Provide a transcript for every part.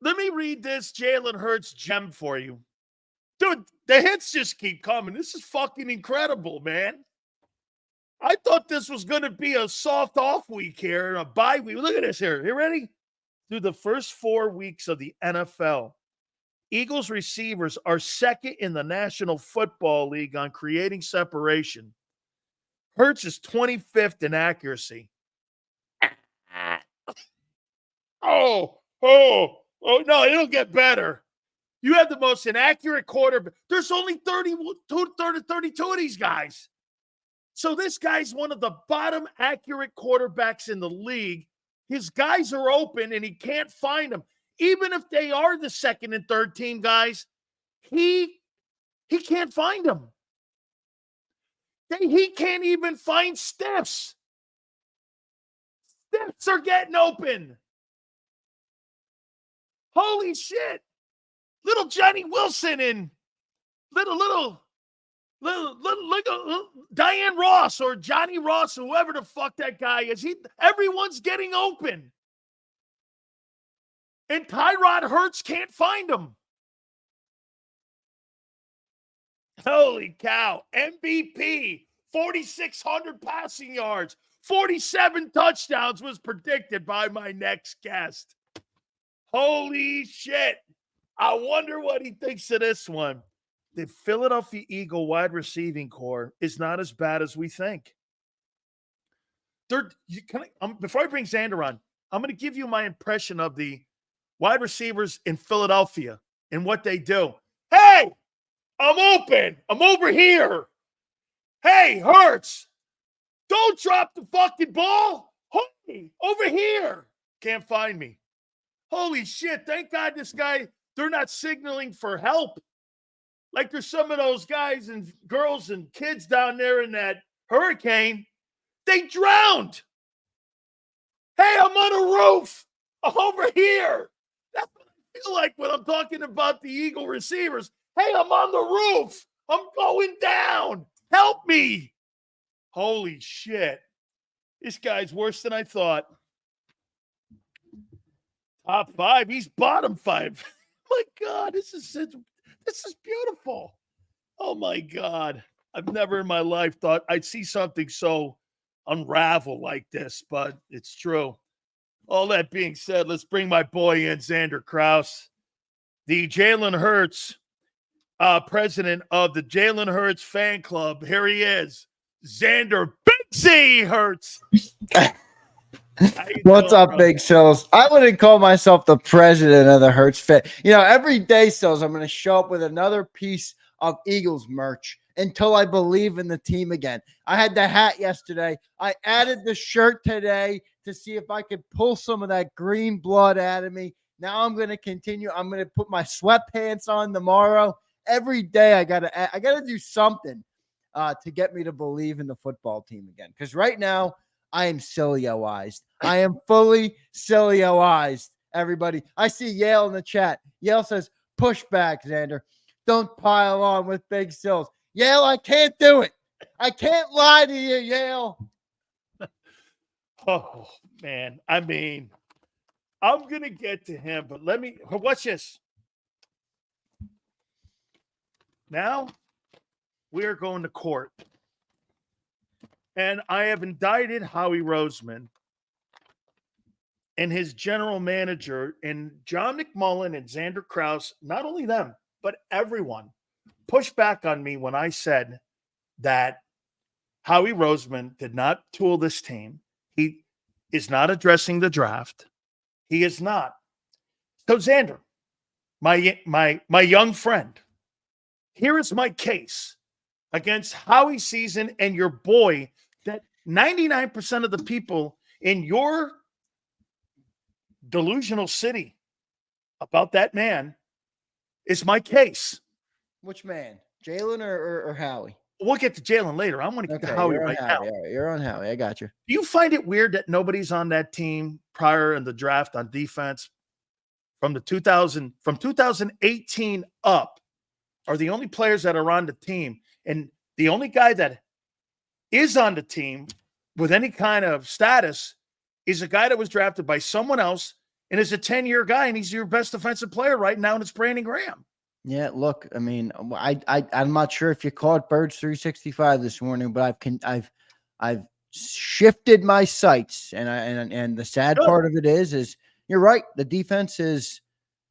let me read this Jalen Hurts gem for you. Dude, the hits just keep coming. This is fucking incredible, man. I thought this was going to be a soft off week here and a bye week. Look at this here. You ready? Through the first 4 weeks of the NFL, Eagles receivers are second in the National Football League on creating separation. Hurts is 25th in accuracy. Oh, no, it'll get better. You have the most inaccurate quarterback. There's only 32 of these guys. So this guy's one of the bottom accurate quarterbacks in the league. His guys are open and he can't find them. Even if they are the second and third team guys, he can't find them. He can't even find steps. Steps are getting open. Holy shit. Little Johnny Wilson and little Diane Ross or Johnny Ross, whoever the fuck that guy is. Everyone's getting open. And Tyrod Hurts can't find him. Holy cow. MVP, 4,600 passing yards, 47 touchdowns was predicted by my next guest. Holy shit. I wonder what he thinks of this one. The Philadelphia Eagle wide receiving core is not as bad as we think. Before I bring Zander on, I'm going to give you my impression of the wide receivers in Philadelphia and what they do. Hey, I'm open. I'm over here. Hey, Hurts, don't drop the fucking ball. Hey, over here. Can't find me. Holy shit. Thank God this guy, they're not signaling for help. Like there's some of those guys and girls and kids down there in that hurricane. They drowned. Hey, I'm on a roof. I'm over here. That's what I feel like when I'm talking about the Eagle receivers. Hey, I'm on the roof. I'm going down. Help me. Holy shit. This guy's worse than I thought. Top 5. He's bottom 5. My God, this is beautiful. Oh, my God. I've never in my life thought I'd see something so unravel like this, but it's true. All that being said, let's bring my boy in, Zander Krause, the Jalen Hurts president of the Jalen Hurts fan club. Here he is, Zander Big Z Hurts. What's up, Big Sills? I wouldn't call myself the president of the Hurts fan. Every day, Sills, I'm going to show up with another piece of Eagles merch until I believe in the team again. I had the hat yesterday. I added the shirt today to see if I could pull some of that green blood out of me. Now I'm going to continue. I'm going to put my sweatpants on tomorrow. Every day I got to do something to get me to believe in the football team again. Because right now I am Sileo-ized. I am fully Sileo-ized, everybody. I see Yale in the chat. Yale says, push back, Zander. Don't pile on with Big Sills. Yale, I can't do it. I can't lie to you, Yale. Oh, man. I mean, I'm going to get to him, but watch this. Now, we are going to court. And I have indicted Howie Roseman and his general manager and John McMullen and Zander Krause, not only them, but everyone, pushed back on me when I said that Howie Roseman did not tool this team. He is not addressing the draft. He is not. So, Zander, my young friend, here is my case against Howie season and your boy that 99% of the people in your delusional city about that man is my case. Which man? Jalen or Howie? We'll get to Jalen later. I want to get to Howie right now. You're on Howie. I got you. Do you find it weird that nobody's on that team prior in the draft on defense from 2018 up are the only players that are on the team? And the only guy that is on the team with any kind of status is a guy that was drafted by someone else and is a 10-year guy, and he's your best defensive player right now, and it's Brandon Graham. Yeah, look, I mean, I'm not sure if you caught Birds 365 this morning, but I've shifted my sights, and the sad Good. part of it is you're right. The defense is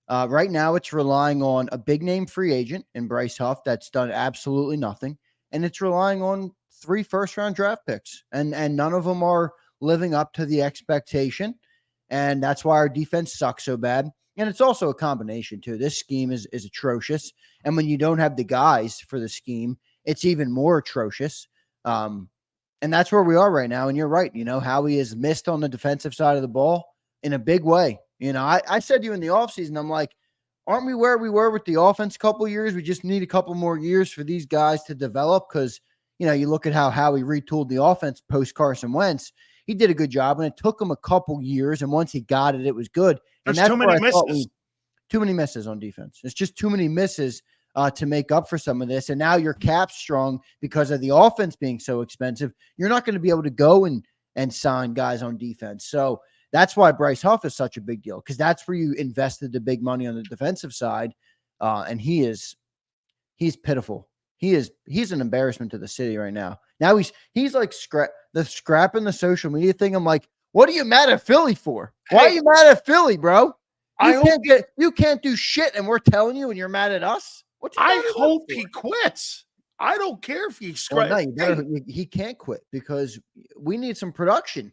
right now it's relying on a big name free agent in Bryce Huff that's done absolutely nothing, and it's relying on 3 first-round draft picks, and none of them are living up to the expectation, and that's why our defense sucks so bad. And it's also a combination too. This scheme is atrocious, and when you don't have the guys for the scheme, it's even more atrocious. And that's where we are right now. And you're right. You know, Howie has missed on the defensive side of the ball in a big way. You know, I said to you in the offseason, I'm like, aren't we where we were with the offense a couple of years? We just need a couple more years for these guys to develop because, you know, you look at how Howie retooled the offense post Carson Wentz. He did a good job, and it took him a couple years. And once he got it, it was good. And There's that's too many misses. Too many misses on defense. It's just too many misses to make up for some of this. And now your cap's strong because of the offense being so expensive. You're not going to be able to go and sign guys on defense. So that's why Bryce Huff is such a big deal, because that's where you invested the big money on the defensive side. And he's pitiful. He's an embarrassment to the city right now. Now he's like scrapping the social media thing. I'm like, what are you mad at Philly for? Why are you mad at Philly, bro? You can't do shit, and we're telling you, and you're mad at us. I hope he quits. I don't care if he scraps. Well, no, he can't quit because we need some production.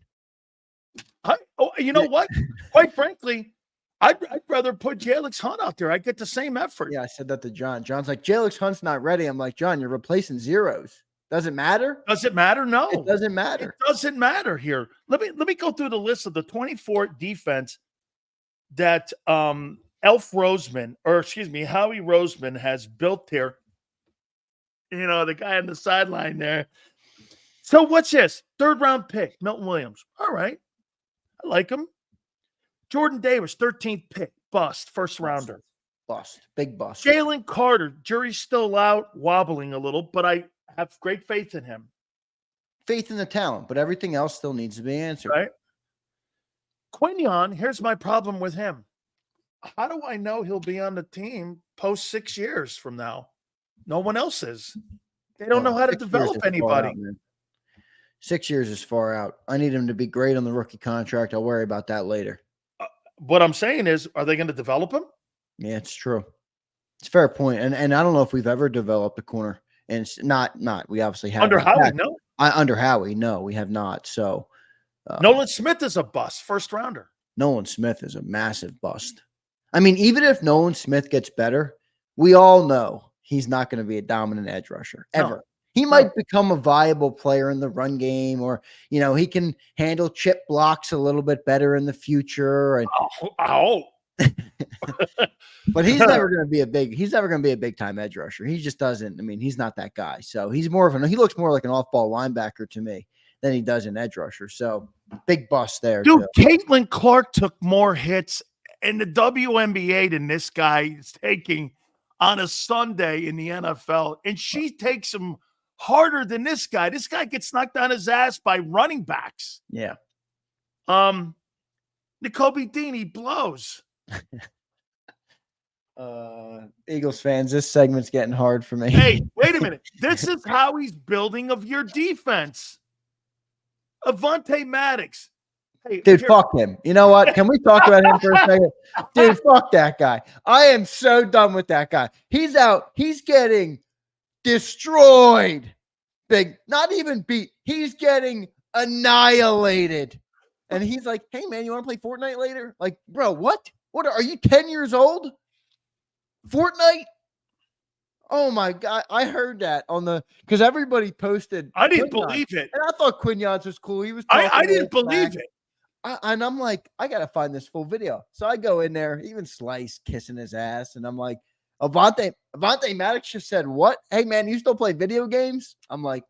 You know what? Quite frankly, I'd rather put Jalix Hunt out there. I get the same effort. Yeah, I said that to John. John's like, Jalix Hunt's not ready. I'm like, John, you're replacing zeros. Does it matter? Does it matter? No. It doesn't matter. It doesn't matter here. Let me go through the list of the 24 defense that Howie Roseman has built here. You know, the guy on the sideline there. So what's this? 3rd round pick, Milton Williams. All right. I like him. Jordan Davis, 13th pick, bust, first rounder. Bust, big bust. Jalen Carter, jury's still out, wobbling a little, but I have great faith in him. Faith in the talent, but everything else still needs to be answered. Right. Quinion, here's my problem with him. How do I know he'll be on the team post 6 years from now? No one else is. They don't know how to develop anybody. 6 years is far out. I need him to be great on the rookie contract. I'll worry about that later. What I'm saying is, are they going to develop him? Yeah, it's true. It's a fair point. And I don't know if we've ever developed a corner. And it's not. We obviously have. Under Howie, no. Under Howie, no, we have not. So Nolan Smith is a bust, first rounder. Nolan Smith is a massive bust. I mean, even if Nolan Smith gets better, we all know he's not going to be a dominant edge rusher ever. No. He might become a viable player in the run game, or, you know, he can handle chip blocks a little bit better in the future. And but he's never going to be a big time edge rusher. He just doesn't. I mean, he's not that guy. So he looks more like an off-ball linebacker to me than he does an edge rusher. So big bust there. Dude, Caitlin Clark took more hits in the WNBA than this guy is taking on a Sunday in the NFL. And she takes him harder than this guy. This guy gets knocked on his ass by running backs. Yeah. N'Kobe Dean, he blows. Eagles fans, this segment's getting hard for me. Hey, wait a minute. This is how he's building of your defense. Avonte Maddox. Hey, dude, fuck him. You know what? Can we talk about him for a second? Dude, fuck that guy. I am so done with that guy. He's out. He's getting destroyed. Not even beat. He's getting annihilated. And he's like, hey, man, you want to play Fortnite later? Like, bro, what? What are you 10 years old? Fortnite? Oh my God. I heard that because everybody posted. I didn't believe it. And I thought Quignon's was cool. He was I didn't believe it. And I'm like, I got to find this full video. So I go in there, even Slice kissing his ass. And I'm like, Avonte Maddox just said, what? Hey, man, you still play video games? I'm like,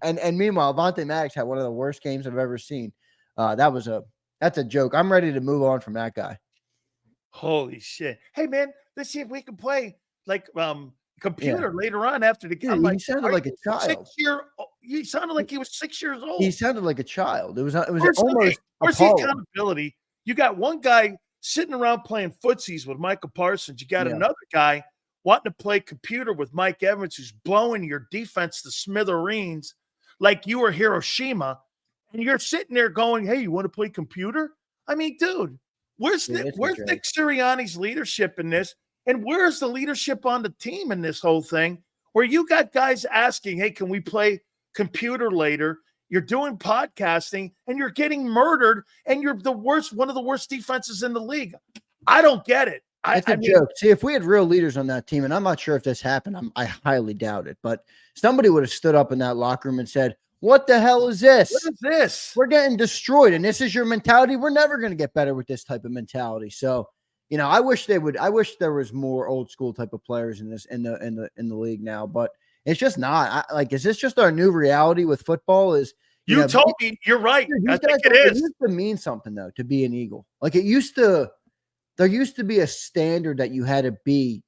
and meanwhile, Avonte Maddox had one of the worst games I've ever seen. That's a joke. I'm ready to move on from that guy. Holy shit. Hey, man, let's see if we can play like computer later on after the game. He sounded like a child. He sounded like he was 6 years old. He sounded like a child. It was where's almost the accountability? You got one guy sitting around playing footsies with Michael Parsons. You got Yeah. another guy wanting to play computer with Mike Evans, who's blowing your defense to smithereens like you were Hiroshima. And you're sitting there going, hey, you want to play computer? I mean, dude, where's Dude, where's Nick Sirianni's leadership in this? And where's the leadership on the team in this whole thing? Where you got guys asking, hey, can we play computer later? You're doing podcasting and you're getting murdered, and you're one of the worst defenses in the league. I don't get it. It's a joke. See, if we had real leaders on that team, and I'm not sure if this happened, I highly doubt it, but somebody would have stood up in that locker room and said, what the hell is this? What is this? We're getting destroyed, and this is your mentality. We're never going to get better with this type of mentality. So, I wish there was more old school type of players in the league now, but it's just not. Is this just our new reality with football? You told me you're right. Dude, I think it is. It used to mean something though to be an Eagle. There used to be a standard that you had to be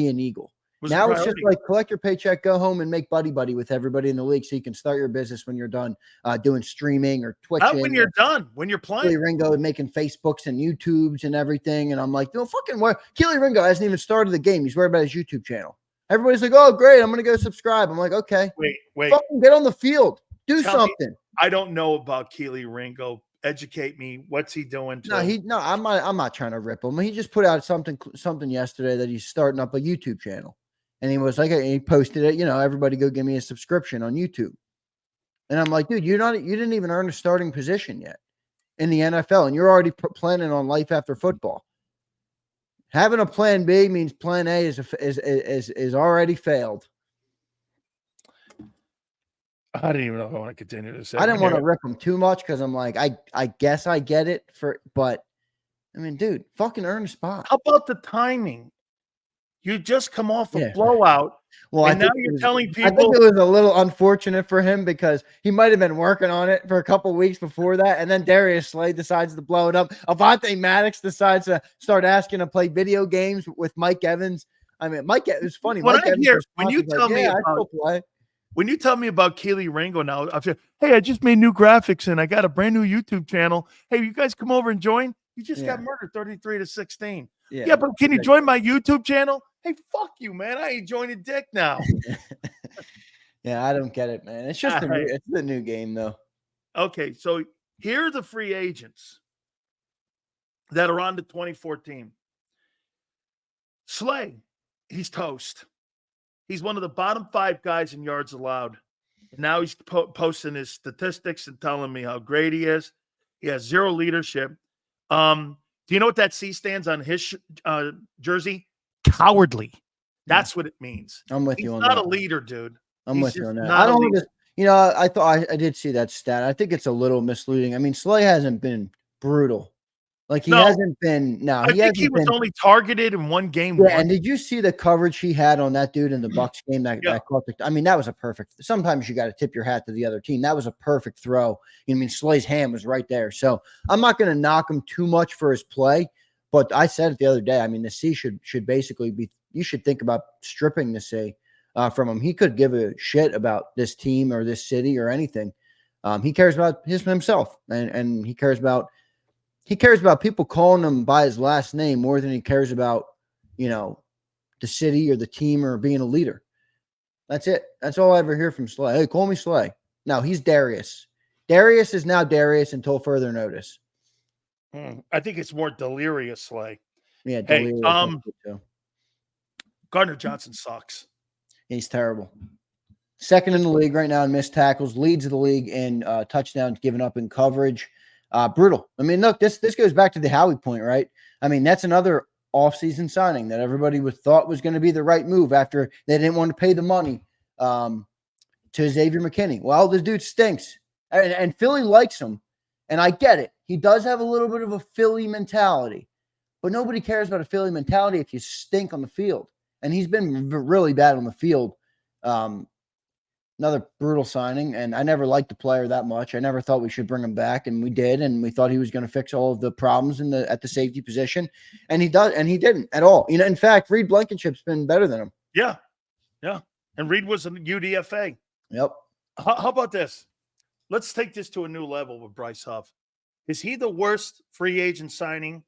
an Eagle. Now it's just like collect your paycheck, go home, and make buddy with everybody in the league so you can start your business when you're done doing streaming or Twitching. Not when you're done, when you're playing. Keely Ringo making Facebooks and YouTubes and everything. And I'm like, no, fucking what? Keely Ringo hasn't even started the game. He's worried about his YouTube channel. Everybody's like, oh, great, I'm going to go subscribe. I'm like, okay. Wait. Fucking get on the field. Do something. I don't know about Keely Ringo. Educate me. What's he doing? I'm not trying to rip him. He just put out something yesterday that he's starting up a YouTube channel. And he was like, he posted it, everybody go give me a subscription on YouTube. And I'm like, dude, you didn't even earn a starting position yet in the NFL. And you're already planning on life after football. Having a plan B means plan A is already failed. I didn't even know if I want to continue to say. I didn't want to rip him too much because I'm like, I guess I get it but I mean, dude, fucking earn a spot. How about the timing? You just come off a blowout. Well, and now you're telling people. I think it was a little unfortunate for him because he might have been working on it for a couple weeks before that. And then Darius Slade decides to blow it up. Avante Maddox decides to start asking to play video games with Mike Evans. I mean, it was funny. When you tell me about Keely Ringo now, I feel, hey, I just made new graphics and I got a brand new YouTube channel. Hey, you guys come over and join. You just got murdered 33-16. Yeah, but can you join my YouTube channel? Hey, fuck you, man. I ain't joining dick now. Yeah, I don't get it, man. It's just it's the new game, though. Okay, so here are the free agents that are on the 2014. Slay, he's toast. He's one of the bottom 5 guys in yards allowed. Now he's posting his statistics and telling me how great he is. He has zero leadership. Do you know what that C stands on his jersey? Cowardly. That's what it means. I'm with you on that. He's not a leader, dude. I'm with you on that. I don't know. I thought I did see that stat. I think it's a little misleading. I mean, Slay hasn't been brutal. Like he hasn't been. No, I think he was only targeted in one game. Yeah, and did you see the coverage he had on that dude in the Bucs game? That caught I mean, that was a perfect. Sometimes you got to tip your hat to the other team. That was a perfect throw. I mean, Slay's hand was right there. So I'm not going to knock him too much for his play, but I said it the other day. I mean, the C should basically be. You should think about stripping the C from him. He could give a shit about this team or this city or anything. He cares about himself, and he cares about. He cares about people calling him by his last name more than he cares about, the city or the team or being a leader. That's it. That's all I ever hear from Slay. Hey, call me Slay. No, he's Darius. Darius is now Darius until further notice. I think it's more delirious Slay. Yeah. Hey, Gardner Johnson sucks. He's terrible. Second in the league right now in missed tackles, leads the league in touchdowns given up in coverage. Brutal. I mean, look, this goes back to the Howie point, right? I mean, that's another offseason signing that everybody thought was going to be the right move after they didn't want to pay the money to Xavier McKinney. Well, this dude stinks. And Philly likes him. And I get it. He does have a little bit of a Philly mentality. But nobody cares about a Philly mentality if you stink on the field. And he's been really bad on the field. Another brutal signing, and I never liked the player that much. I never thought we should bring him back, and we did, and we thought he was going to fix all of the problems at the safety position, and he didn't at all. In fact, Reed Blankenship's been better than him. Yeah, and Reed was a UDFA. Yep. How about this? Let's take this to a new level with Bryce Huff. Is he the worst free agent signing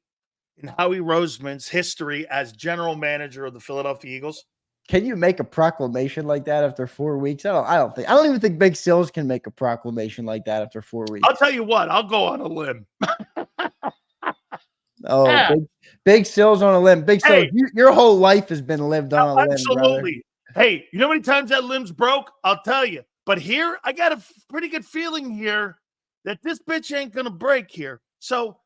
in Howie Roseman's history as general manager of the Philadelphia Eagles? Can you make a proclamation like that after 4 weeks? I don't even think Big Sills can make a proclamation like that after 4 weeks. I'll tell you what, I'll go on a limb. Oh, Yeah. big Sills on a limb. Big Sills, Hey. your whole life has been lived on a limb, brother. Absolutely. Hey, you know how many times that limb's broke? I'll tell you. But here, I got a pretty good feeling here that this bitch ain't going to break here. So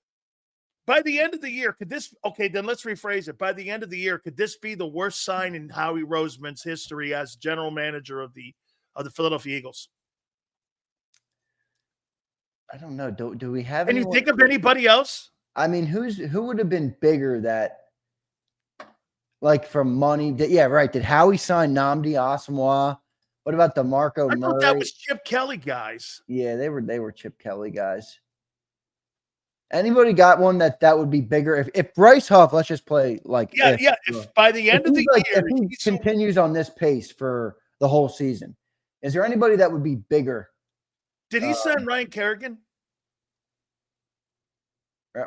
by the end of the year, could this, okay, then let's rephrase it. By the end of the year, could this be the worst sign in Howie Roseman's history as general manager of the Philadelphia Eagles? I don't know. Do we have Can you think of anybody else? I mean, who would have been bigger that, like, from money? Yeah, right. Did Howie sign Nnamdi Asomugha? What about DeMarco Murray? I thought that was Chip Kelly guys. Yeah, they were Chip Kelly guys. Anybody got one that would be bigger? If Bryce Huff, let's just play like if by the end of the year, if he continues on this pace for the whole season, is there anybody that would be bigger? Did he sign Ryan Kerrigan?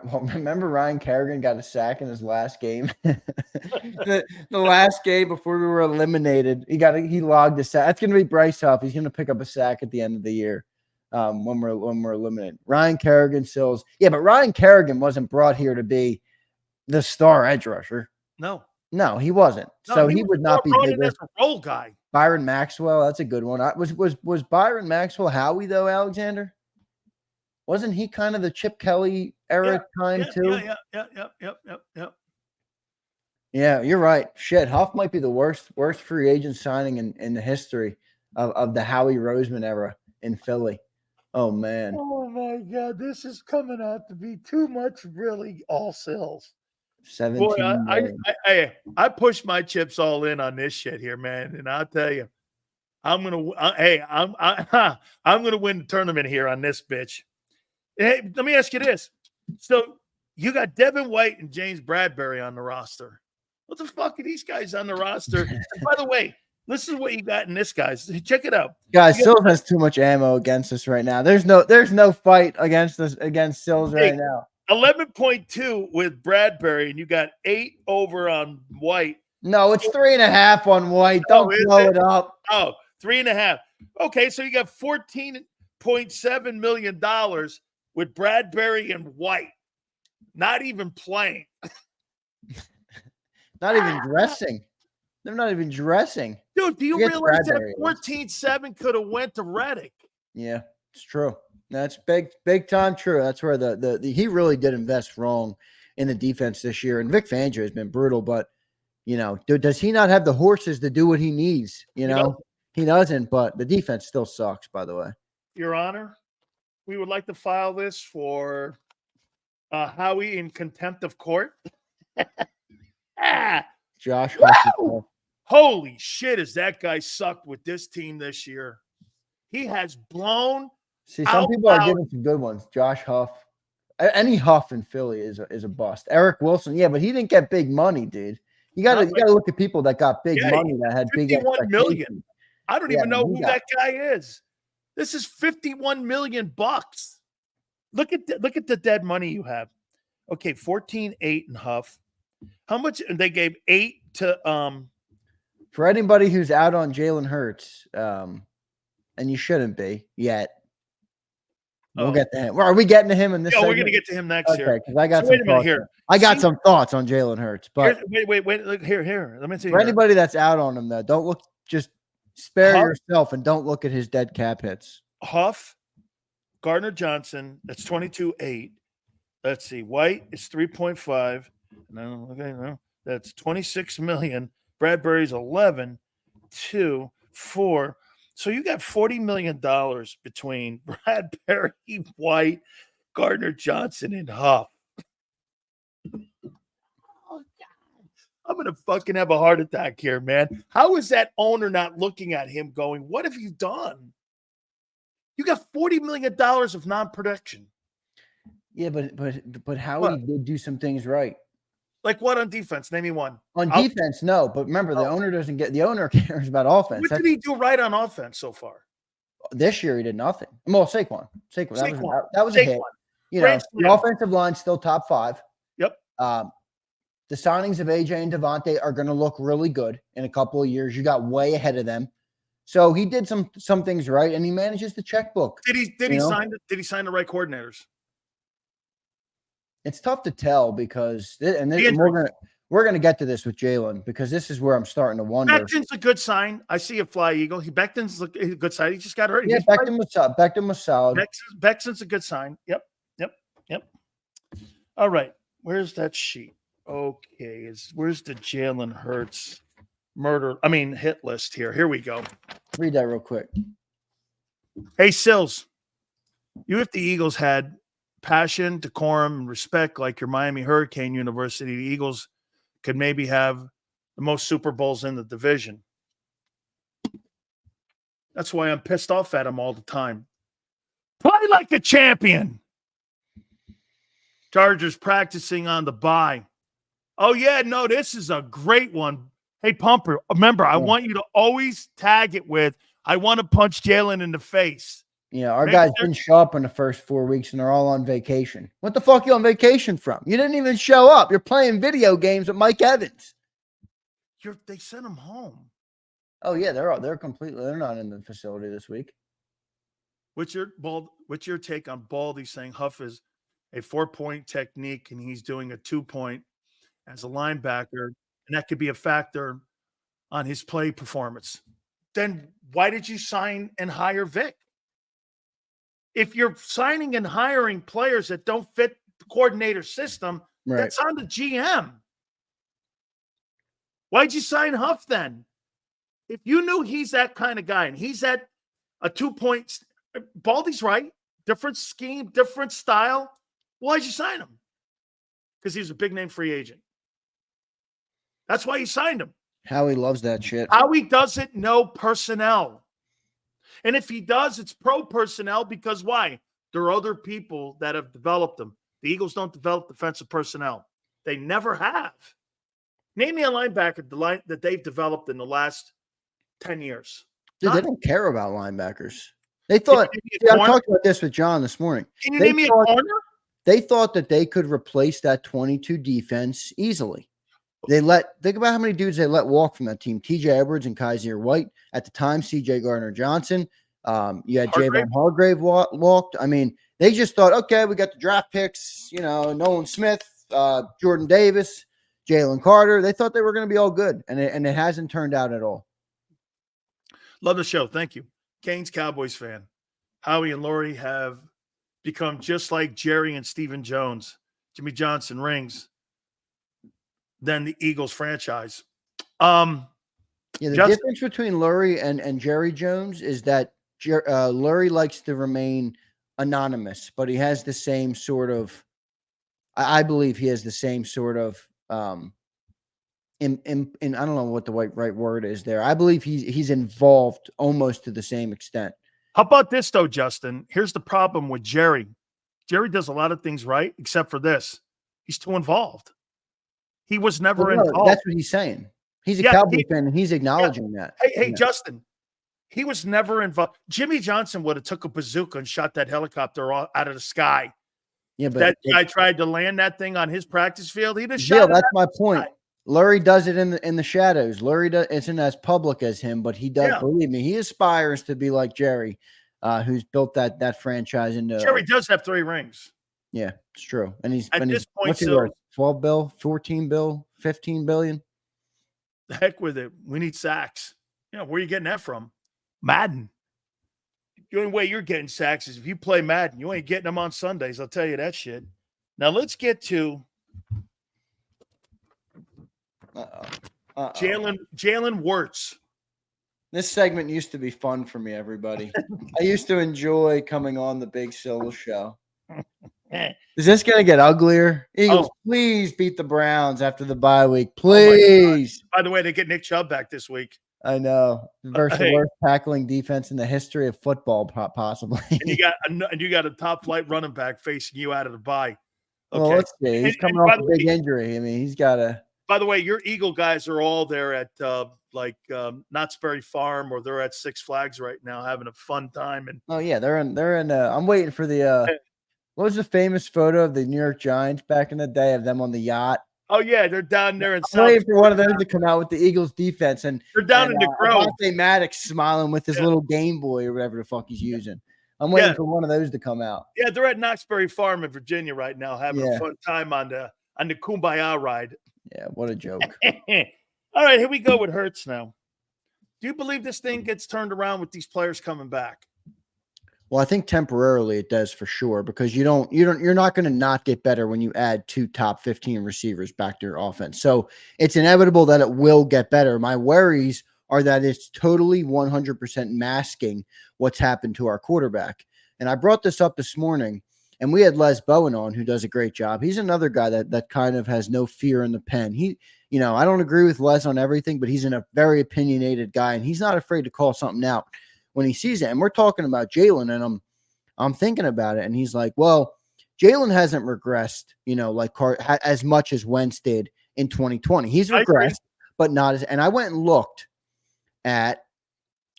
Well, remember Ryan Kerrigan got a sack in his last game. the last game before we were eliminated, he logged a sack. That's gonna be Bryce Huff. He's gonna pick up a sack at the end of the year. When we're eliminated. Ryan Kerrigan, Sills. Yeah, but Ryan Kerrigan wasn't brought here to be the star edge rusher. No, he wasn't. No, so he would not be bigger. As a role guy. Byron Maxwell, that's a good one. Was Byron Maxwell Howie though, Alexander? Wasn't he kind of the Chip Kelly era too? Yeah. Yeah, you're right. Shit, Huff might be the worst free agent signing in the history of the Howie Roseman era in Philly. Oh man. Oh my God, this is coming out to be too much. Really, all Sills. 17. Boy, I push my chips all in on this shit here, man, and I'll tell you, I'm gonna win the tournament here on this bitch. Hey, let me ask you this: so you got Devin White and James Bradbury on the roster. What the fuck are these guys on the roster? And by the way, listen to what you got in this, guys. Check it out. Guys, Sills has too much ammo against us right now. There's no fight against Sills right now. 11.2 with Bradbury, and you got 8 over on White. No, it's 3.5 on White. Don't blow it up. Oh, 3.5. Okay, so you got $14.7 million with Bradbury and White. Not even playing. Not even dressing. They're not even dressing. Dude, do you realize that 14-7 could have went to Reddick? Yeah, it's true. That's big time true. That's where the he really did invest wrong in the defense this year. And Vic Fangio has been brutal, but does he not have the horses to do what he needs? He doesn't, but the defense still sucks, by the way. Your Honor, we would like to file this for Howie in contempt of court. Josh. Holy shit, has that guy sucked with this team this year? He has blown. See, some people are giving some good ones. Josh Huff. Any Huff in Philly is a bust. Eric Wilson, yeah, but he didn't get big money, dude. You gotta look at people that got big money that had big $51 million. I don't even know who that guy is. This is $51 million bucks. Look at the dead money you have. Okay, 14.8 in Huff. How much? And they gave 8 to for anybody who's out on Jalen Hurts, and you shouldn't be yet. We'll get to him. Are we getting to him in this? Yeah, we're going to get to him next year. Because I got some thoughts here. I got some thoughts on Jalen Hurts, but wait. Look here. Let me see. For anybody that's out on him, though, don't look. Just spare yourself and don't look at his dead cap hits. Huff, Gardner Johnson. That's 22.8. Let's see. White is 3.5. No, that's 26 million. Bradbury's 11, 2, 4. So you got $40 million between Bradbury, White, Gardner Johnson, and Huff. Oh, God. I'm going to fucking have a heart attack here, man. How is that owner not looking at him going, what have you done? You got $40 million of non-production. Yeah, but Howie did do some things right. Like what on defense? Name me one. On defense, no. But remember, the owner doesn't get. The owner cares about offense. What did he do right on offense so far? This year, he did nothing. Well, Saquon. That was a hit. The offensive line still top 5. Yep. The signings of AJ and Devontae are going to look really good in a couple of years. You got way ahead of them. So he did some things right, and he manages the checkbook. Did he sign the right coordinators? It's tough to tell because we're gonna get to this with Jalen because this is where I'm starting to wonder. Becton's a good sign. I see a fly eagle. Becton's a good sign. He just got hurt. Yeah, Becton was solid. Becton's a good sign. Yep. All right. Where's that sheet? Okay. Where's the Jalen Hurts hit list here? Here we go. Read that real quick. Hey, Sills, if the Eagles had passion, decorum, and respect like your Miami Hurricane University, the Eagles could maybe have the most Super Bowls in the division. That's why I'm pissed off at them all the time. Play like a champion. Chargers practicing on the bye. Oh, yeah, no, this is a great one. Hey, Pumper, remember, I want you to always tag it with, I want to punch Jalen in the face. Yeah, our guys didn't show up in the first 4 weeks, and they're all on vacation. What the fuck are you on vacation from? You didn't even show up. You're playing video games with Mike Evans. They sent him home. Oh, yeah, they're not in the facility this week. What's your take on Baldy saying Huff is a 4-point technique and he's doing a 2-point as a linebacker, and that could be a factor on his play performance? Then why did you sign and hire Vic? If you're signing and hiring players that don't fit the coordinator system, that's on the GM. Why'd you sign Huff then? If you knew he's that kind of guy and he's at a 2-point, Baldy's right, different scheme, different style, why'd you sign him? Because he's a big name free agent. That's why you signed him. Howie loves that shit. Howie doesn't know personnel. And if he does, it's pro personnel because why? There are other people that have developed them. The Eagles don't develop defensive personnel. They never have. Name me a linebacker that they've developed in the last 10 years. Dude, they don't care about linebackers. They thought, I talked about this with John this morning. Can you name me a corner? They thought that they could replace that 22 defense easily. Think about how many dudes they let walk from that team. TJ Edwards and Kaiser White. At the time, CJ Gardner-Johnson. You had Javon Hargrave walked. I mean, they just thought, okay, we got the draft picks, Nolan Smith, Jordan Davis, Jalen Carter. They thought they were going to be all good, and it hasn't turned out at all. Love the show. Thank you. Kane's Cowboys fan. Howie and Lori have become just like Jerry and Stephen Jones. Jimmy Johnson rings. Then the Eagles franchise. The difference between Lurie and Jerry Jones is that Lurie likes to remain anonymous, but he has the same sort of, I believe he has the same sort of, in I don't know what the right word is there. I believe he's involved almost to the same extent. How about this though, Justin? Here's the problem with Jerry. Jerry does a lot of things right, except for this. He's too involved. He was never involved. That's what he's saying. He's a Cowboy fan, and he's acknowledging that. Hey, Justin, he was never involved. Jimmy Johnson would have took a bazooka and shot that helicopter out of the sky. Yeah, but that guy tried to land that thing on his practice field. He'd have shot. That's my point. Lurie does it in the shadows. Lurie isn't as public as him, but he does. Believe me, he aspires to be like Jerry, who's built that franchise into. Jerry does have 3 rings. Yeah, it's true. And he's at this point, what's he worth? 12 bill, 14 bill, 15 billion. The heck with it. We need sacks. Where are you getting that from? Madden. The only way you're getting sacks is if you play Madden. You ain't getting them on Sundays. I'll tell you that shit. Now let's get to Jalen Wirtz. This segment used to be fun for me, everybody. I used to enjoy coming on the Big Solo Show. Is this going to get uglier? Eagles, please beat the Browns after the bye week. Please. By the way, they get Nick Chubb back this week. I know. Versus the worst tackling defense in the history of football, possibly. And you got a top flight running back facing you out of the bye. Okay. Well, let's see. He's coming off a big injury. I mean, he's got to. By the way, your Eagle guys are all there at Knott's Berry Farm, or they're at Six Flags right now having a fun time. And they're in. I'm waiting for the What was the famous photo of the New York Giants back in the day of them on the yacht? Oh yeah, they're down there in I'm South waiting for one of Florida. those to come out with the Eagles defense and They're down in the Grove. Avonte Maddox smiling with his Yeah. little Game Boy or whatever the fuck he's using. I'm Yeah. waiting for one of those to come out. Yeah, they're at Knoxbury Farm in Virginia right now, having Yeah. a fun time on the Kumbaya ride. Yeah, what a joke. All right, here we go with Hurts now. Do you believe this thing gets turned around with these players coming back? Well, I think temporarily it does for sure, because you're not going to not get better when you add 2 top 15 receivers back to your offense. So it's inevitable that it will get better. My worries are that it's totally 100% masking what's happened to our quarterback. And I brought this up this morning, and we had Les Bowen on, who does a great job. He's another guy that kind of has no fear in the pen. I don't agree with Les on everything, but he's a very opinionated guy, and he's not afraid to call something out when he sees it. And we're talking about Jalen, and I'm thinking about it, and he's like, well, Jalen hasn't regressed, like as much as Wentz did in 2020. He's regressed, but not as. And I went and looked at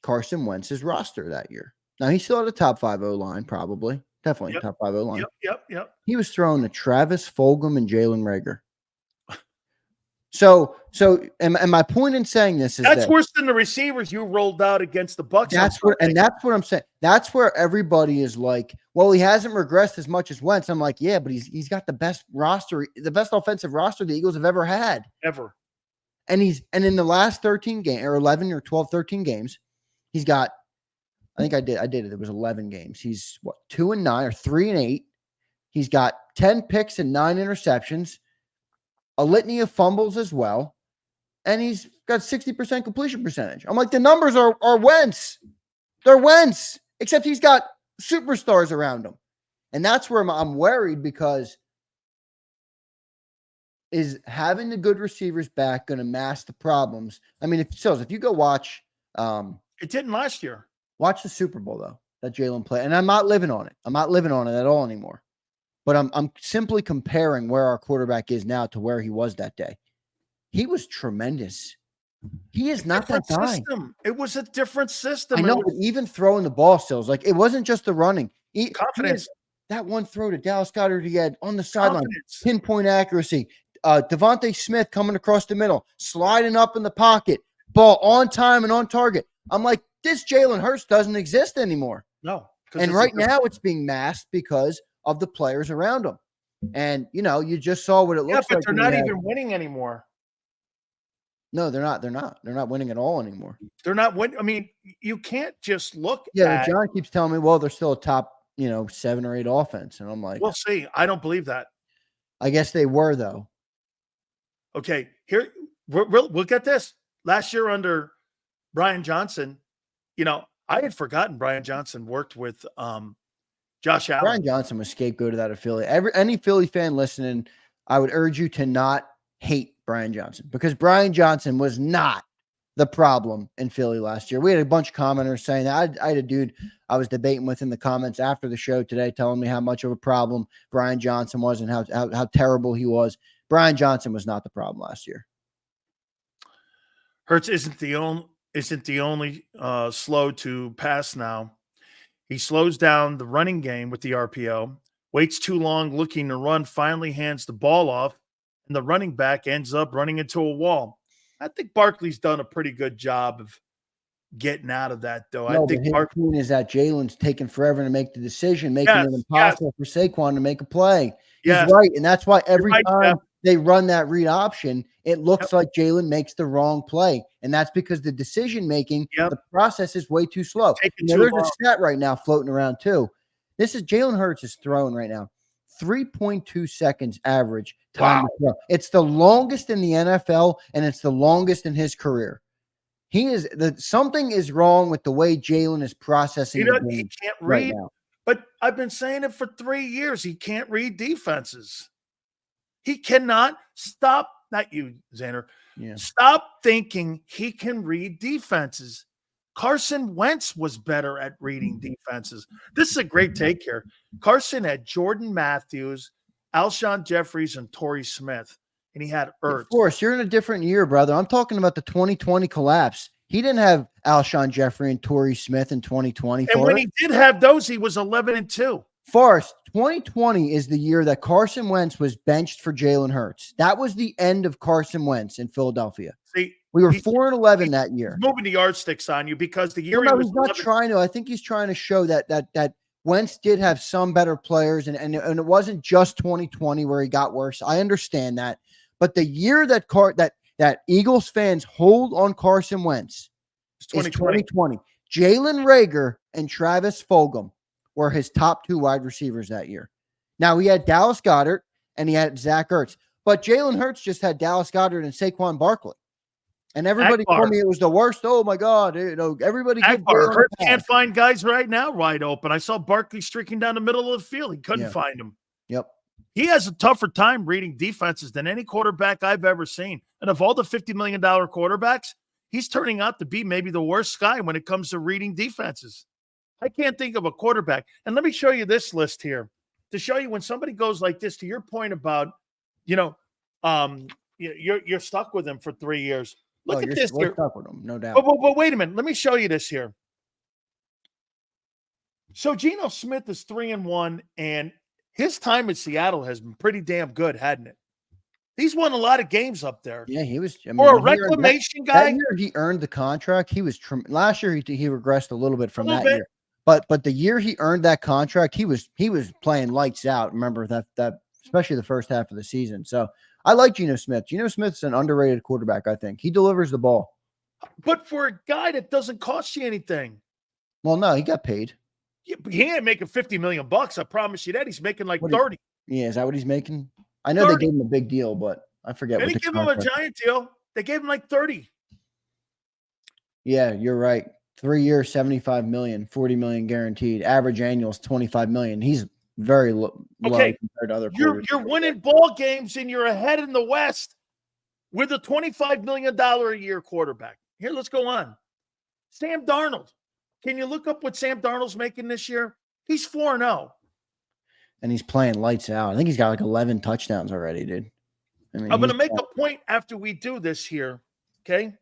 Carson Wentz's roster that year. Now, he still had a top 5 O-line, probably. Definitely top 5 O-line. Yep. He was throwing to Travis Fulgham and Jalen Reagor. So, and my point in saying this is that's worse than the receivers you rolled out against the Bucs. That's what I'm saying. That's where everybody is like, well, he hasn't regressed as much as Wentz. I'm like, yeah, but he's got the best roster, the best offensive roster the Eagles have ever had. Ever. And in the last 13 games, or 11 or 12, 13 games, he's got, I think I did it. It was 11 games. He's 2-9 or 3-8. He's got 10 picks and 9 interceptions, a litany of fumbles as well, and he's got 60% completion percentage. I'm like, the numbers are Wentz. They're Wentz, except he's got superstars around him. And that's where I'm worried, because is having the good receivers back going to mask the problems? I mean, if you go watch it didn't last year. Watch the Super Bowl, though, that Jalen played. And I'm not living on it. I'm not living on it at all anymore. But I'm simply comparing where our quarterback is now to where he was that day. He was tremendous. He is not that guy. System. It was a different system. I know, but even throwing the ball still, like, it wasn't just the running. Confidence. That one throw to Dallas Goedert he had on the sideline, pinpoint accuracy. Devontae Smith coming across the middle, sliding up in the pocket, ball on time and on target. I'm like, this Jalen Hurts doesn't exist anymore. No. And right now it's being masked because of the players around him. And, you just saw what it looks like. But they're not even winning anymore. No, they're not. They're not winning at all anymore. They're not winning. I mean, you can't just look at. John keeps telling me, well, they're still a top, 7 or 8 offense. And I'm like, we'll see. I don't believe that. I guess they were, though. Okay, here we'll get this. Last year under Brian Johnson, I had forgotten Brian Johnson worked with Josh Allen. Brian Johnson was scapegoated out of Philly. Any Philly fan listening, I would urge you to not hate Brian Johnson, because Brian Johnson was not the problem in Philly last year. We had a bunch of commenters saying that. I had a dude I was debating with in the comments after the show today telling me how much of a problem Brian Johnson was and how terrible he was. Brian Johnson was not the problem last year. Hurts isn't the only slow to pass now. He slows down the running game with the RPO, waits too long looking to run, finally hands the ball off, and the running back ends up running into a wall. I think Barkley's done a pretty good job of getting out of that, though. No, I think the point is that Jalen's taking forever to make the decision, making it impossible for Saquon to make a play. He's right, and that's why every time they run that read option, it looks like Jalen makes the wrong play. And that's because the decision-making, the process is way too slow. There's a stat right now floating around too. This is Jalen Hurts is throwing right now 3.2 seconds average time to throw. It's the longest in the NFL, and it's the longest in his career. Something is wrong with the way Jalen is processing. He can't read. Right now. But I've been saying it for 3 years. He can't read defenses. He cannot stop. Not you, Zander. Yeah. Stop thinking he can read defenses. Carson Wentz was better at reading defenses. This is a great take here. Carson had Jordan Matthews, Alshon Jeffries, and Torrey Smith, and he had Ertz. Of course, you're in a different year, brother. I'm talking about the 2020 collapse. He didn't have Alshon Jeffrey and Torrey Smith in 2020. And when he did have those, he was 11-2. Forrest, 2020 is the year that Carson Wentz was benched for Jalen Hurts. That was the end of Carson Wentz in Philadelphia. See, We were 4-11 that year. He's moving the yardsticks on you because the year Well, no, he was he's not 11, trying to. I think he's trying to show that Wentz did have some better players, and it wasn't just 2020 where he got worse. I understand that, but the year that Eagles fans hold on Carson Wentz is 2020. Jalen Reagor and Travis Fulgham were his top two wide receivers that year. Now he had Dallas Goedert and he had Zach Ertz, but Jalen Hurts just had Dallas Goedert and Saquon Barkley. And everybody told me it was the worst. Oh my God. Everybody Hurts can't find guys right now wide open. I saw Barkley streaking down the middle of the field. He couldn't find him. Yep. He has a tougher time reading defenses than any quarterback I've ever seen. And of all the $50 million quarterbacks, he's turning out to be maybe the worst guy when it comes to reading defenses. I can't think of a quarterback. And let me show you this list here to show you when somebody goes like this, to your point about, you're stuck with him for 3 years. Look at this here. Stuck with him, no doubt. But wait a minute. Let me show you this here. So Geno Smith is 3-1, and his time in Seattle has been pretty damn good, hadn't it? He's won a lot of games up there. Yeah, he was. Or a reclamation guy. That year he earned the contract. He was last year. He regressed a little bit from that year. But the year he earned that contract, he was playing lights out. Remember that especially the first half of the season. So I like Geno Smith. Geno Smith's an underrated quarterback. I think he delivers the ball. But for a guy that doesn't cost you anything. Well, no, he got paid. Yeah, he ain't making $50 million. I promise you that. He's making like 30. Is that what he's making? I know 30. They gave him a big deal, but I forget. They didn't give him a giant deal. They gave him like 30. Yeah, you're right. 3 years, $75 million, $40 million guaranteed. Average annual is $25 million. He's very low compared to other players. You're winning ball games and you're ahead in the West with a $25 million a year quarterback. Here, let's go on. Sam Darnold. Can you look up what Sam Darnold's making this year? He's 4-0. And he's playing lights out. I think he's got like 11 touchdowns already, dude. I'm going to make a point after we do this here, okay?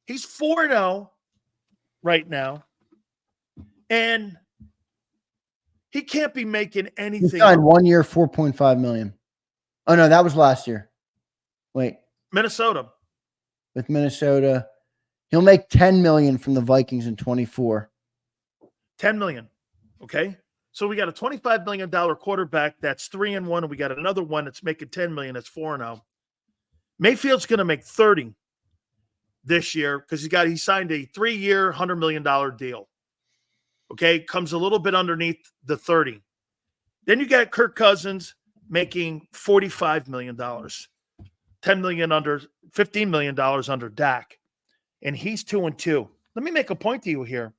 He's 4-0 right now, and he can't be making anything. He signed 1 year, $4.5 million. Oh, no, that was last year. Wait. Minnesota. With Minnesota. He'll make $10 million from the Vikings in 24. $10 million, okay? So we got a $25 million quarterback that's 3-1, and we got another one that's making $10 million. That's 4-0. Mayfield's going to make 30 this year because he signed a 3-year, $100 million deal. Okay, comes a little bit underneath the 30. Then you got Kirk Cousins making $45 million, $10 million under, $15 million under Dak, and he's 2-2. Let me make a point to you here.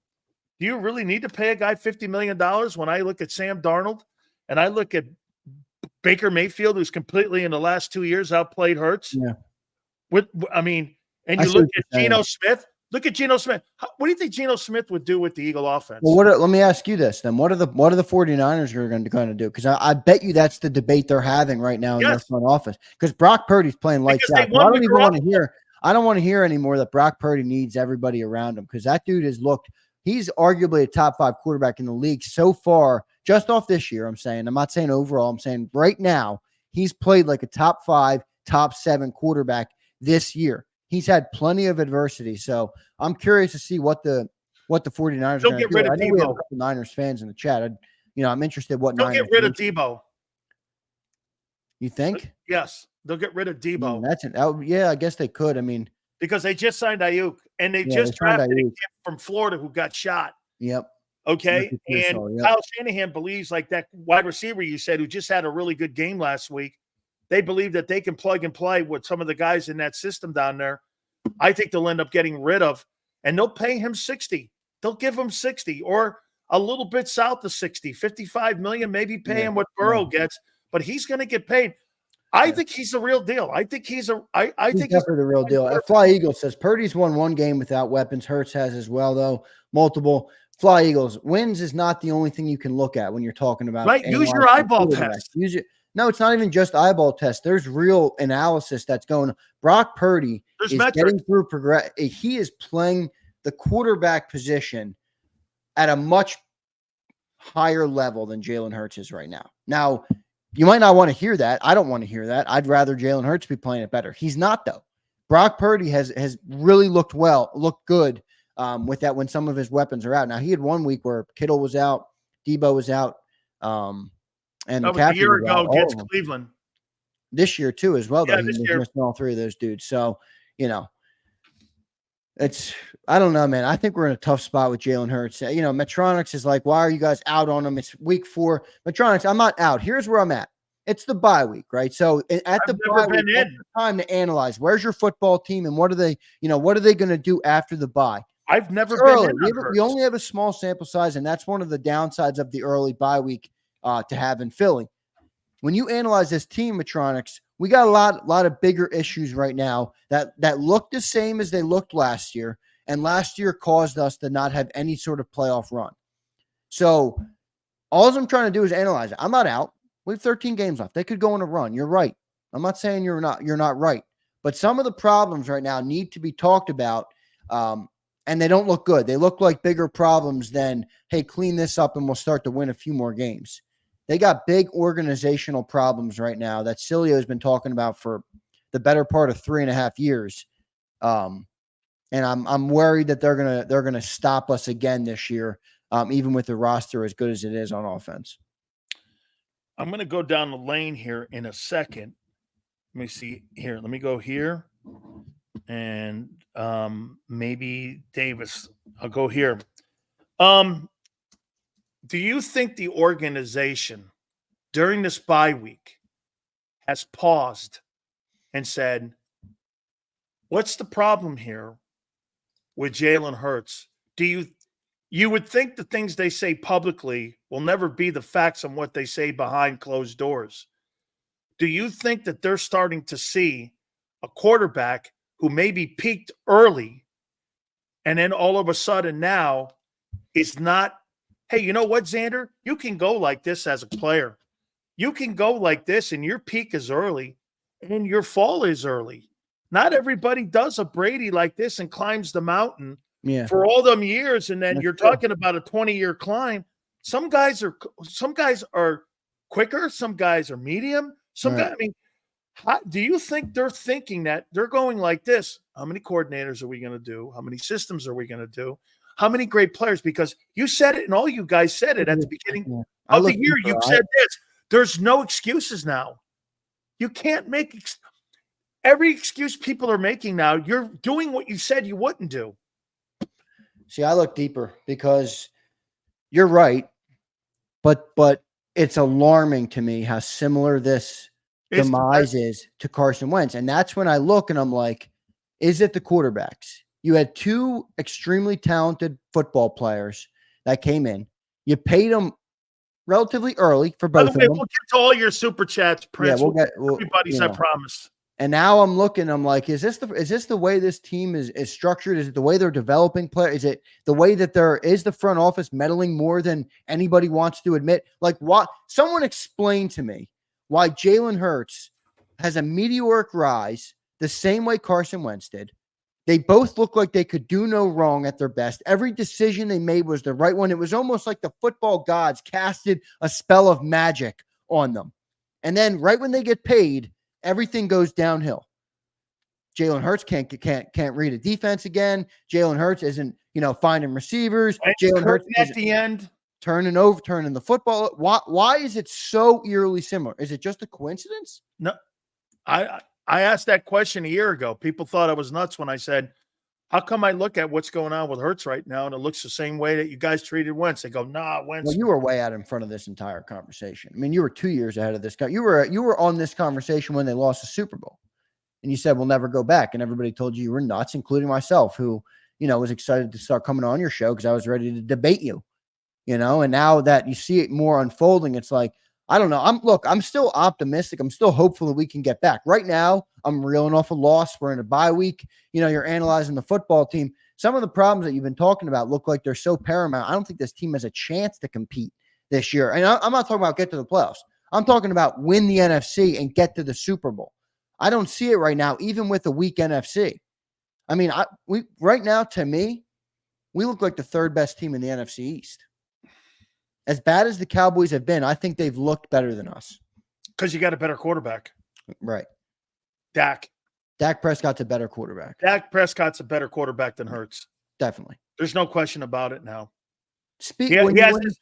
Do you really need to pay a guy $50 million when I look at Sam Darnold and I look at Baker Mayfield, who's completely in the last 2 years outplayed Hurts? Yeah. And you look at Geno Smith. Look at Geno Smith. What do you think Geno Smith would do with the Eagle offense? Well, let me ask you this then. What are the 49ers going to do? Because I bet you that's the debate they're having right now in their front office. Because Brock Purdy's playing lights out. I don't even want to hear. I don't want to hear anymore that Brock Purdy needs everybody around him because that dude has looked. He's arguably a top 5 quarterback in the league so far, just off this year. I'm not saying overall. I'm saying right now he's played like a top 5, top 7 quarterback this year. He's had plenty of adversity. So I'm curious to see what the 49ers are going to do. I know we have a couple Niners fans in the chat. I'm interested what They'll get rid of Debo. You think? Yes. They'll get rid of Debo. I guess they could. Because they just signed Ayuk, and they just drafted a kid from Florida who got shot. Yep. Okay. And Kyle Shanahan believes like that wide receiver you said who just had a really good game last week. They believe that they can plug and play with some of the guys in that system down there. I think they'll end up getting rid of, and they'll pay him 60. They'll give him 60 or a little bit south of 60, 55 million, maybe pay him what Burrow gets, but he's going to get paid. I think he's the real deal. I think he's definitely the real deal. Fly Eagle says Purdy's won 1 game without weapons. Hurts has as well, though. Multiple. Fly Eagles, wins is not the only thing you can look at when you're talking about. Right. Use your eyeball test. No, it's not even just eyeball test. There's real analysis that's going on. Brock Purdy is getting through He is playing the quarterback position at a much higher level than Jalen Hurts is right now. Now, you might not want to hear that. I don't want to hear that. I'd rather Jalen Hurts be playing it better. He's not, though. Brock Purdy has really looked good with that when some of his weapons are out. Now, he had 1 week where Kittle was out, Debo was out, and That was a McCaffrey year was out. ago against Cleveland. This year, too, as well, though. Yeah, He this was year. missing all 3 of those dudes. So, I don't know, man. I think we're in a tough spot with Jalen Hurts. Metronics is like, why are you guys out on him? It's week 4. Metronics, I'm not out. Here's where I'm at. It's the bye week, right? So at the bye week, that's the time to analyze. Where's your football team and what are they going to do after the bye? I've never been in we only have a small sample size, and that's one of the downsides of the early bye week to have in Philly. When you analyze this team, Metronics, we got a lot of bigger issues right now that look the same as they looked last year, and last year caused us to not have any sort of playoff run. So all I'm trying to do is analyze it. I'm not out. We have 13 games left. They could go on a run. You're right. I'm not saying you're not right. But some of the problems right now need to be talked about, and they don't look good. They look like bigger problems than, hey, clean this up and we'll start to win a few more games. They got big organizational problems right now that Sileo has been talking about for the better part of 3.5 years. And I'm worried that they're gonna stop us again this year, even with the roster as good as it is on offense. I'm going to go down the lane here in a second. Let me see here. Let me go here. And maybe Davis. I'll go here. Do you think the organization during this bye week has paused and said, what's the problem here with Jalen Hurts? You would think the things they say publicly will never be the facts on what they say behind closed doors. Do you think that they're starting to see a quarterback who maybe peaked early and then all of a sudden now is not, hey, you know what, Zander? You can go like this as a player. You can go like this and your peak is early and your fall is early. Not everybody does a Brady like this and climbs the mountain for all them years, and then you're talking about a 20-year climb. Some guys are quicker, some guys are medium, guys, I mean, do you think they're thinking that they're going like this? How many coordinators are we going to do? How many systems are we going to do? How many great players? Because you said it, and all you guys said it at the beginning of the year. You said this. There's no excuses now. You can't make every excuse people are making now. You're doing what you said you wouldn't do. See, I look deeper because you're right, but it's alarming to me how similar this demise is to Carson Wentz. And that's when I look and I'm like, is it the quarterbacks? You had 2 extremely talented football players that came in. You paid them relatively early for both of them. We'll get to all your super chats, Prince. Yeah, we'll get everybody's, I promise. And now I'm looking, I'm like, is this the way this team is structured? Is it the way they're developing players? Is it the way that is the front office meddling more than anybody wants to admit? Like, what? Someone explain to me why Jalen Hurts has a meteoric rise the same way Carson Wentz did. They both look like they could do no wrong at their best. Every decision they made was the right one. It was almost like the football gods casted a spell of magic on them. And then right when they get paid, everything goes downhill. Jalen Hurts can't read a defense again. Jalen Hurts isn't, finding receivers. Jalen Hurts at the end turning the football. Why is it so eerily similar? Is it just a coincidence? No, I asked that question a year ago. People thought I was nuts when I said, how come I look at what's going on with Hurts right now and it looks the same way that you guys treated Wentz? They go, nah, Wentz. Well, you were way out in front of this entire conversation. I mean, you were 2 years ahead of this guy. You were on this conversation when they lost the Super Bowl. And you said, we'll never go back. And everybody told you were nuts, including myself, who, was excited to start coming on your show because I was ready to debate you, and now that you see it more unfolding, it's like, I don't know. I'm still optimistic. I'm still hopeful that we can get back. Right now, I'm reeling off a loss. We're in a bye week. You're analyzing the football team. Some of the problems that you've been talking about look like they're so paramount. I don't think this team has a chance to compete this year. And I'm not talking about get to the playoffs. I'm talking about win the NFC and get to the Super Bowl. I don't see it right now, even with a weak NFC. I mean, right now, to me, we look like the 3rd best team in the NFC East. As bad as the Cowboys have been, I think they've looked better than us. Because you got a better quarterback. Right. Dak Prescott's a better quarterback. Dak Prescott's a better quarterback than Hurts. Definitely. There's no question about it now. He has his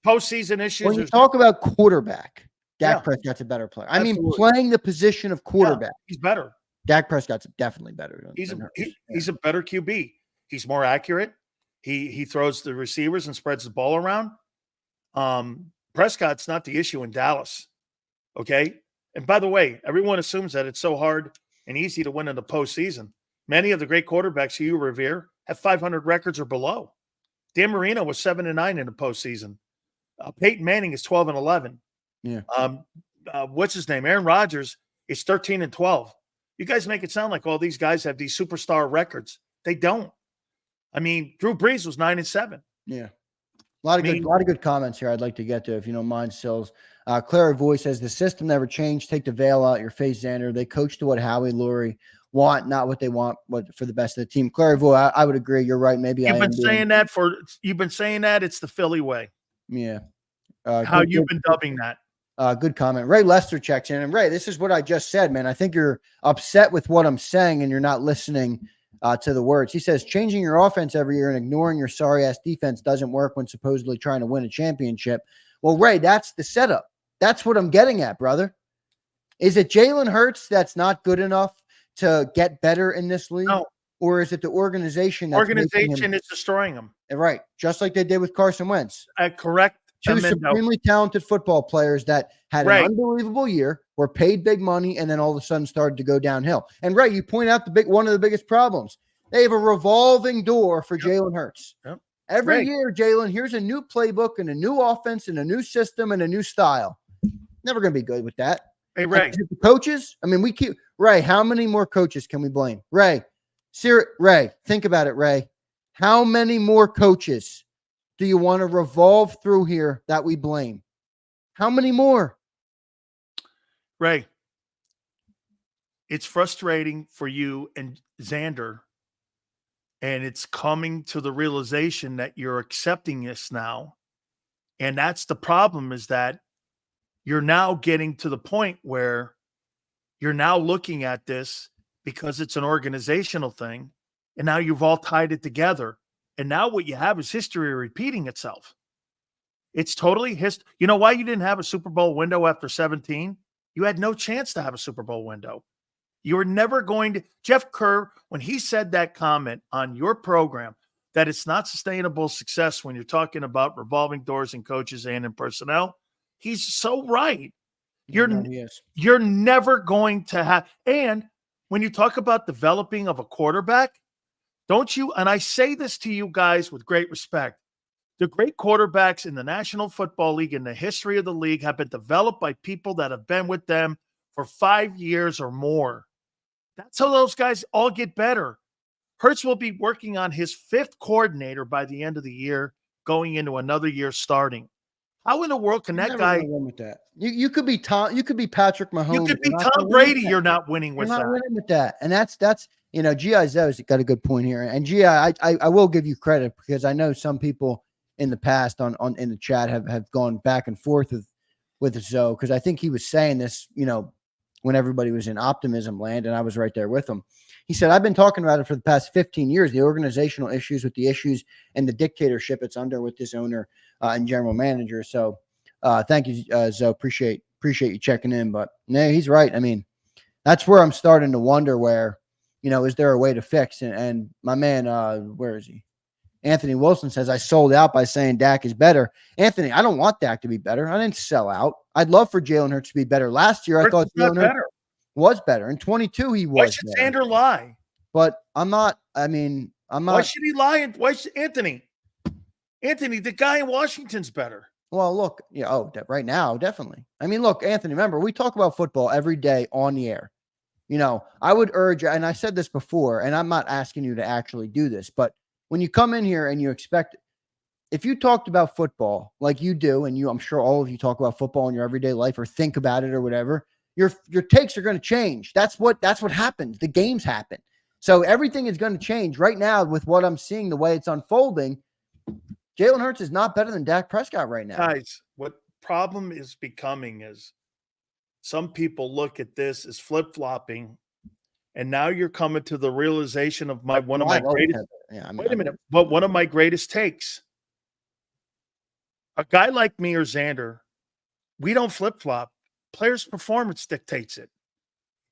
postseason issues. When you talk about quarterback, Dak Prescott's a better player. I Absolutely. mean, playing the position of quarterback. He's better. Dak Prescott's definitely better. He's a better QB. He's more accurate. He throws the receivers and spreads the ball around. Prescott's not the issue in Dallas. Okay. And by the way, everyone assumes that it's so hard and easy to win in the postseason. Many of the great quarterbacks you revere have 500 records or below. Dan Marino was 7-9 in the postseason. Peyton Manning is 12-11. Yeah. What's his name? Aaron Rodgers is 13-12. You guys make it sound like all these guys have these superstar records. They don't. I mean, Drew Brees was 9-7. Yeah. A lot of good comments here I'd like to get to, if you don't mind, Sills. Clara Voice says, the system never changed. Take the veil out your face, Zander. They coach to what Howie, Laurie want, not what they want, but for the best of the team. Clara Voice, I would agree. You're right. Maybe you've been saying that. It's the Philly way. Yeah. How you've been dubbing that. Good comment. Ray Lester checks in. And Ray, this is what I just said, man. I think you're upset with what I'm saying and you're not listening to the words. He says, changing your offense every year and ignoring your sorry-ass defense doesn't work when supposedly trying to win a championship. Well, Ray, that's the setup. That's what I'm getting at, brother. Is it Jalen Hurts that's not good enough to get better in this league? No. Or is it the organization that's is destroying him? Right. Just like they did with Carson Wentz. Correct. Two supremely talented football players that had an unbelievable year, were paid big money, and then all of a sudden started to go downhill. And Ray, you point out one of the biggest problems. They have a revolving door for Jalen Hurts. Yep. Every year, Jalen, here's a new playbook and a new offense and a new system and a new style. Never going to be good with that. Hey, Ray. The coaches, I mean, Ray, how many more coaches can we blame? Ray, think about it, Ray. How many more coaches do you want to revolve through here that we blame? How many more? Ray, it's frustrating for you and Zander, and it's coming to the realization that you're accepting this now. And that's the problem, is that you're now getting to the point where you're now looking at this because it's an organizational thing, and now you've all tied it together. And now what you have is history repeating itself. It's totally You know why you didn't have a Super Bowl window after 17? You had no chance to have a Super Bowl window. You were never going to. Jeff Kerr, when he said that comment on your program, that it's not sustainable success when you're talking about revolving doors in coaches and in personnel, he's so right. You're never going to have. And when you talk about developing of a quarterback, don't you, and I say this to you guys with great respect, the great quarterbacks in the National Football League, in the history of the league, have been developed by people that have been with them for 5 years or more. That's how those guys all get better. Hurts will be working on his 5th coordinator by the end of the year, going into another year starting. How in the world can that guy win with that? You could be Tom, you could be Patrick Mahomes. You could be Tom Brady. You're not winning with that. You're not winning with that. And that's G.I. Zoe's got a good point here. And G.I., I will give you credit, because I know some people in the past in the chat have gone back and forth with Zoe, because I think he was saying this, when everybody was in optimism land, and I was right there with him. He said, I've been talking about it for the past 15 years, the organizational issues with the issues and the dictatorship it's under with this owner and general manager. So thank you, Zoe. Appreciate you checking in. But no, he's right. I mean, that's where I'm starting to wonder where, is there a way to fix? And my man, where is he? Anthony Wilson says, I sold out by saying Dak is better. Anthony, I don't want Dak to be better. I didn't sell out. I'd love for Jalen Hurts to be better. Last year, I thought Jalen Hurts was better. In 22, he was. Why should Zander lie? But I'm not. I mean, I'm not. Why should he lie? Why should Anthony, the guy in Washington's better. Well, look, right now, definitely. I mean, look, Anthony, remember, we talk about football every day on the air. I would urge, and I said this before, and I'm not asking you to actually do this, but when you come in here and you expect, if you talked about football like you do, and I'm sure all of you talk about football in your everyday life or think about it or whatever, your takes are going to change. That's what happens. The games happen. So everything is going to change right now with what I'm seeing, the way it's unfolding. Jalen Hurts is not better than Dak Prescott right now. Guys, what problem is becoming is some people look at this as flip-flopping, and now you're coming to the realization of one of my greatest. Yeah, Wait a minute, but one of my greatest takes. A guy like me or Zander, we don't flip-flop. Players' performance dictates it.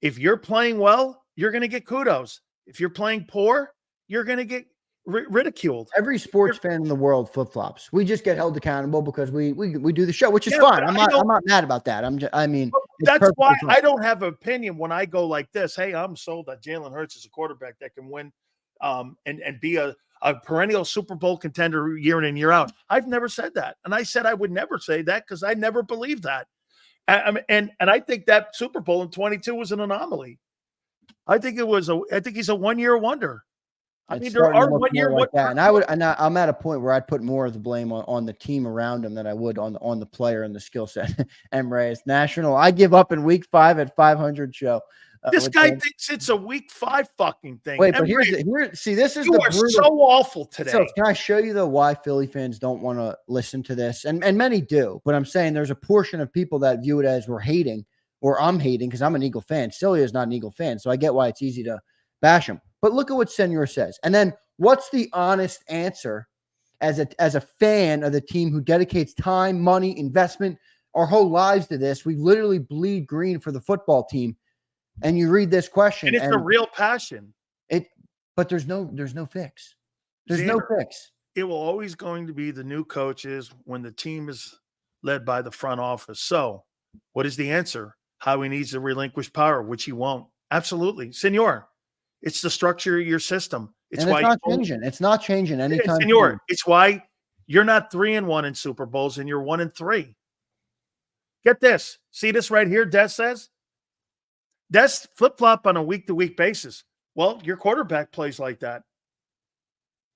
If you're playing well, you're going to get kudos. If you're playing poor, you're going to get ridiculed. Every sports fan in the world flip-flops. We just get held accountable because we do the show, which is fine. I'm not mad about that. That's why I don't have an opinion when I go like this. Hey, I'm sold that Jalen Hurts is a quarterback that can win and be a perennial Super Bowl contender year in and year out. I've never said that. And I said I would never say that because I never believed that. And I think that Super Bowl in 22 was an anomaly. I think he's a one-year wonder. I mean, there are 1 year like that, and I'm at a point where I'd put more of the blame on the team around him than I would on the player and the skill set. Emre, national. I give up in week 5 at 500 show. This guy thinks it's a week 5 fucking thing. Wait, but this is you are so awful today. So can I show you why Philly fans don't want to listen to this? And many do, but I'm saying there's a portion of people that view it as we're hating, or I'm hating because I'm an Eagle fan. Sileo is not an Eagle fan, so I get why it's easy to bash him. But look at what Senor says. And then what's the honest answer as a fan of the team who dedicates time, money, investment, our whole lives to this? We literally bleed green for the football team. And you read this question. And it's a real passion. But there's no fix. There's no fix. It will always going to be the new coaches when the team is led by the front office. So what is the answer? Howie needs to relinquish power, which he won't. Absolutely. Senor. It's the structure of your system. It's not changing. It's not changing anytime. Senor, it's why you're not 3-1 in Super Bowls and you're 1-3. Get this. See this right here, Des says? Des flip-flop on a week-to-week basis. Well, your quarterback plays like that.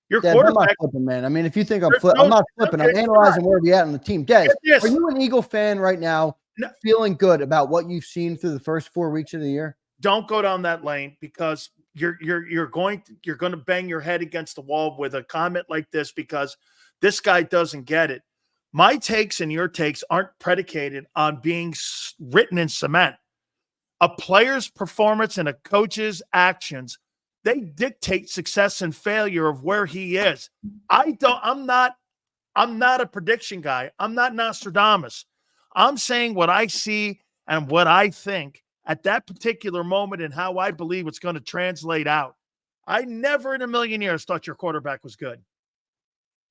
Your quarterback. I'm not flipping, man. I mean, if you think I'm flipping, I'm not flipping. I'm analyzing where we're at on the team. Des, are you an Eagle fan right now feeling good about what you've seen through the first 4 weeks of the year? Don't go down that lane because you're going to bang your head against the wall with a comment like this because this guy doesn't get it. My takes and your takes aren't predicated on being written in cement. A player's performance and a coach's actions, they dictate success and failure of where he is. I'm not a prediction guy. I'm not Nostradamus. I'm saying what I see and what I think at that particular moment and how I believe it's going to translate out. I never in a million years thought your quarterback was good.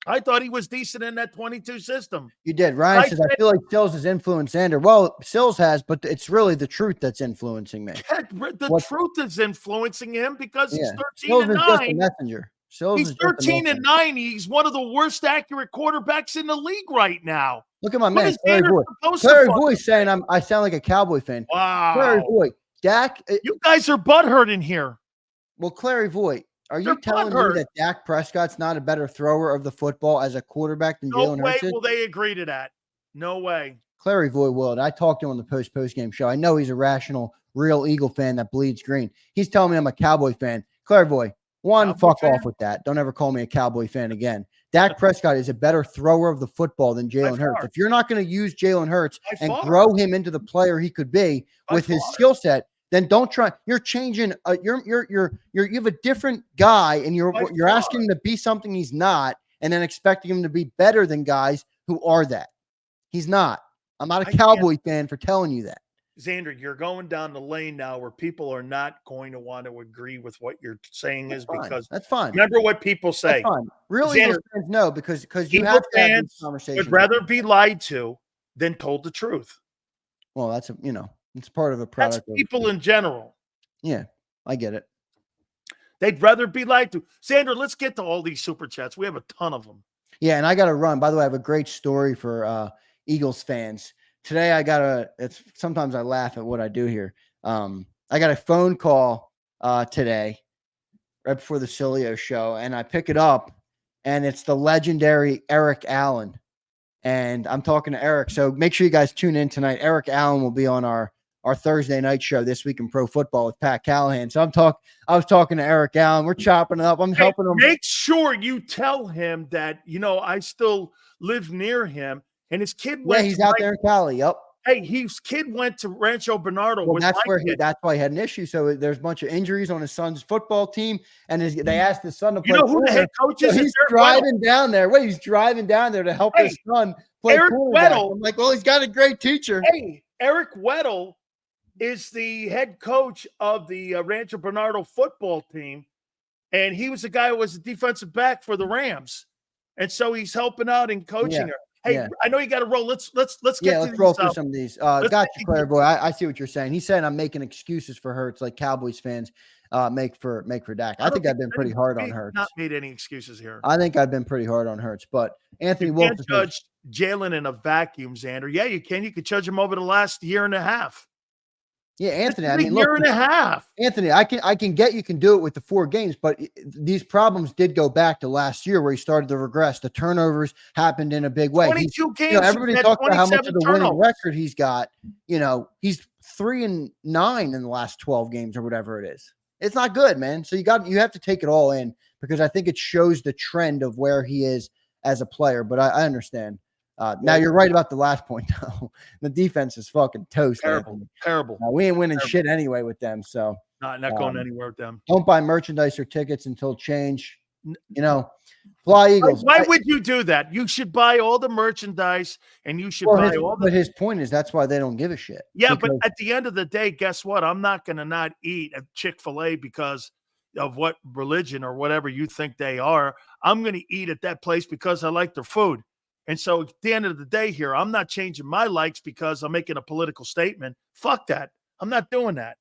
I thought he was decent in that 22 system. You did. Ryan says, I feel like Sills has influenced Zander. Well, Sills has, but it's really the truth that's influencing me. The truth is influencing him because he's 13-9. Sills is just a messenger. He's 13-9. He's one of the worst accurate quarterbacks in the league right now. Look at my man, Clary Voigt. Clary Voigt saying I sound like a Cowboy fan. Wow. Clary Voigt. Dak. You guys are butthurt in here. Well, Clary Voigt, are you telling me that Dak Prescott's not a better thrower of the football as a quarterback than Jalen Hurts? No way will they agree to that. No way. Clary Voigt will. I talked to him on the post-game show. I know he's a rational, real Eagle fan that bleeds green. He's telling me I'm a Cowboy fan. Clary Voigt, fuck off with that. Don't ever call me a Cowboy fan again. Dak Prescott is a better thrower of the football than Jalen Hurts. If you're not going to use Jalen Hurts and grow him into the player he could be with his skill set, then don't try. You're changing. You have a different guy, and you're asking him to be something he's not, and then expecting him to be better than guys who are that. He's not. I'm not a Cowboy fan for telling you that. Zander, you're going down the lane now where people are not going to want to agree with what you're saying because that's fine. Remember what people say. That's fine. Really, fans know because you have to have these conversations. Would rather be lied to than told the truth. Well, that's it's part of a product. That's people in general. Yeah, I get it. They'd rather be lied to. Zander, let's get to all these super chats. We have a ton of them. Yeah, and I got to run. By the way, I have a great story for Eagles fans. Today, sometimes I laugh at what I do here. I got a phone call today, right before the Sileo show, and I pick it up, and it's the legendary Eric Allen. And I'm talking to Eric. So make sure you guys tune in tonight. Eric Allen will be on our our Thursday night show This Week in Pro Football with Pat Callahan. So I was talking to Eric Allen. We're chopping it up. I'm helping him. Make sure you tell him that, I still live near him, and his kid went. Yeah, he's out there in Cali. Yep. Hey, his kid went to Rancho Bernardo. Well, that's why he had an issue. So there's a bunch of injuries on his son's football team, and they asked his son to play. You know who the head coach is? So he's driving down there. Wait, he's driving down there to help his son play Eric Weddle. I'm like, well, he's got a great teacher. Hey, Eric Weddle is the head coach of the Rancho Bernardo football team, and he was the guy who was the defensive back for the Rams, and so he's helping out and coaching her. Hey, I know you got to roll. Let's roll through some of these. Got you, Claire boy. I see what you're saying. He said I'm making excuses for Hurts, like Cowboys fans make for Dak. I think I've been pretty hard on Hurts. Not made any excuses here. I think I've been pretty hard on Hurts, but Anthony Wolf can't judge Jalen in a vacuum, Zander. Yeah, you can. You could judge him over the last year and a half. Yeah, Anthony. Year and a half. Anthony, I can get you can do it with the 4 games, but these problems did go back to last year where he started to regress. The turnovers happened in a big way. 22 games. Everybody talks about how much of the winning record he's got. He's 3-9 in the last 12 games or whatever it is. It's not good, man. So you have to take it all in because I think it shows the trend of where he is as a player. But I understand. Now you're right about the last point, though. The defense is fucking toast. Terrible. We ain't winning shit anyway with them. So not going anywhere with them. Don't buy merchandise or tickets until change. Fly Eagles. Why would you do that? You should buy all the merchandise and you should buy all the. But his point is that's why they don't give a shit. Yeah, but at the end of the day, guess what? I'm not going to not eat at Chick-fil-A because of what religion or whatever you think they are. I'm going to eat at that place because I like their food. And so at the end of the day here, I'm not changing my likes because I'm making a political statement. Fuck that. I'm not doing that.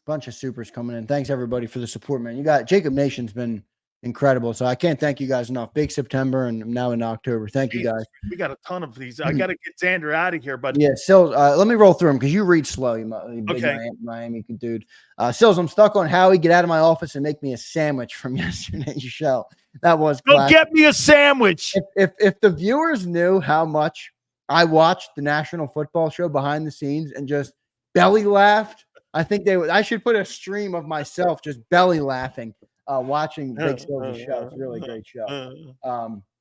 Bunch of supers coming in. Thanks, everybody, for the support, man. You got Jacob Nation's been incredible. So I can't thank you guys enough. Big September and now in October. Thank you, guys. We got a ton of these. I got to get Zander out of here. But yeah, Sills, let me roll through them because you read slow, you big Miami dude. Sills, I'm stuck on Howie. Get out of my office and make me a sandwich from yesterday's show. That was go get me a sandwich. If the viewers knew how much I watched the National Football Show behind the scenes and just belly laughed, I think they would. I should put a stream of myself just belly laughing, watching Big Sills' show. It's a really great show.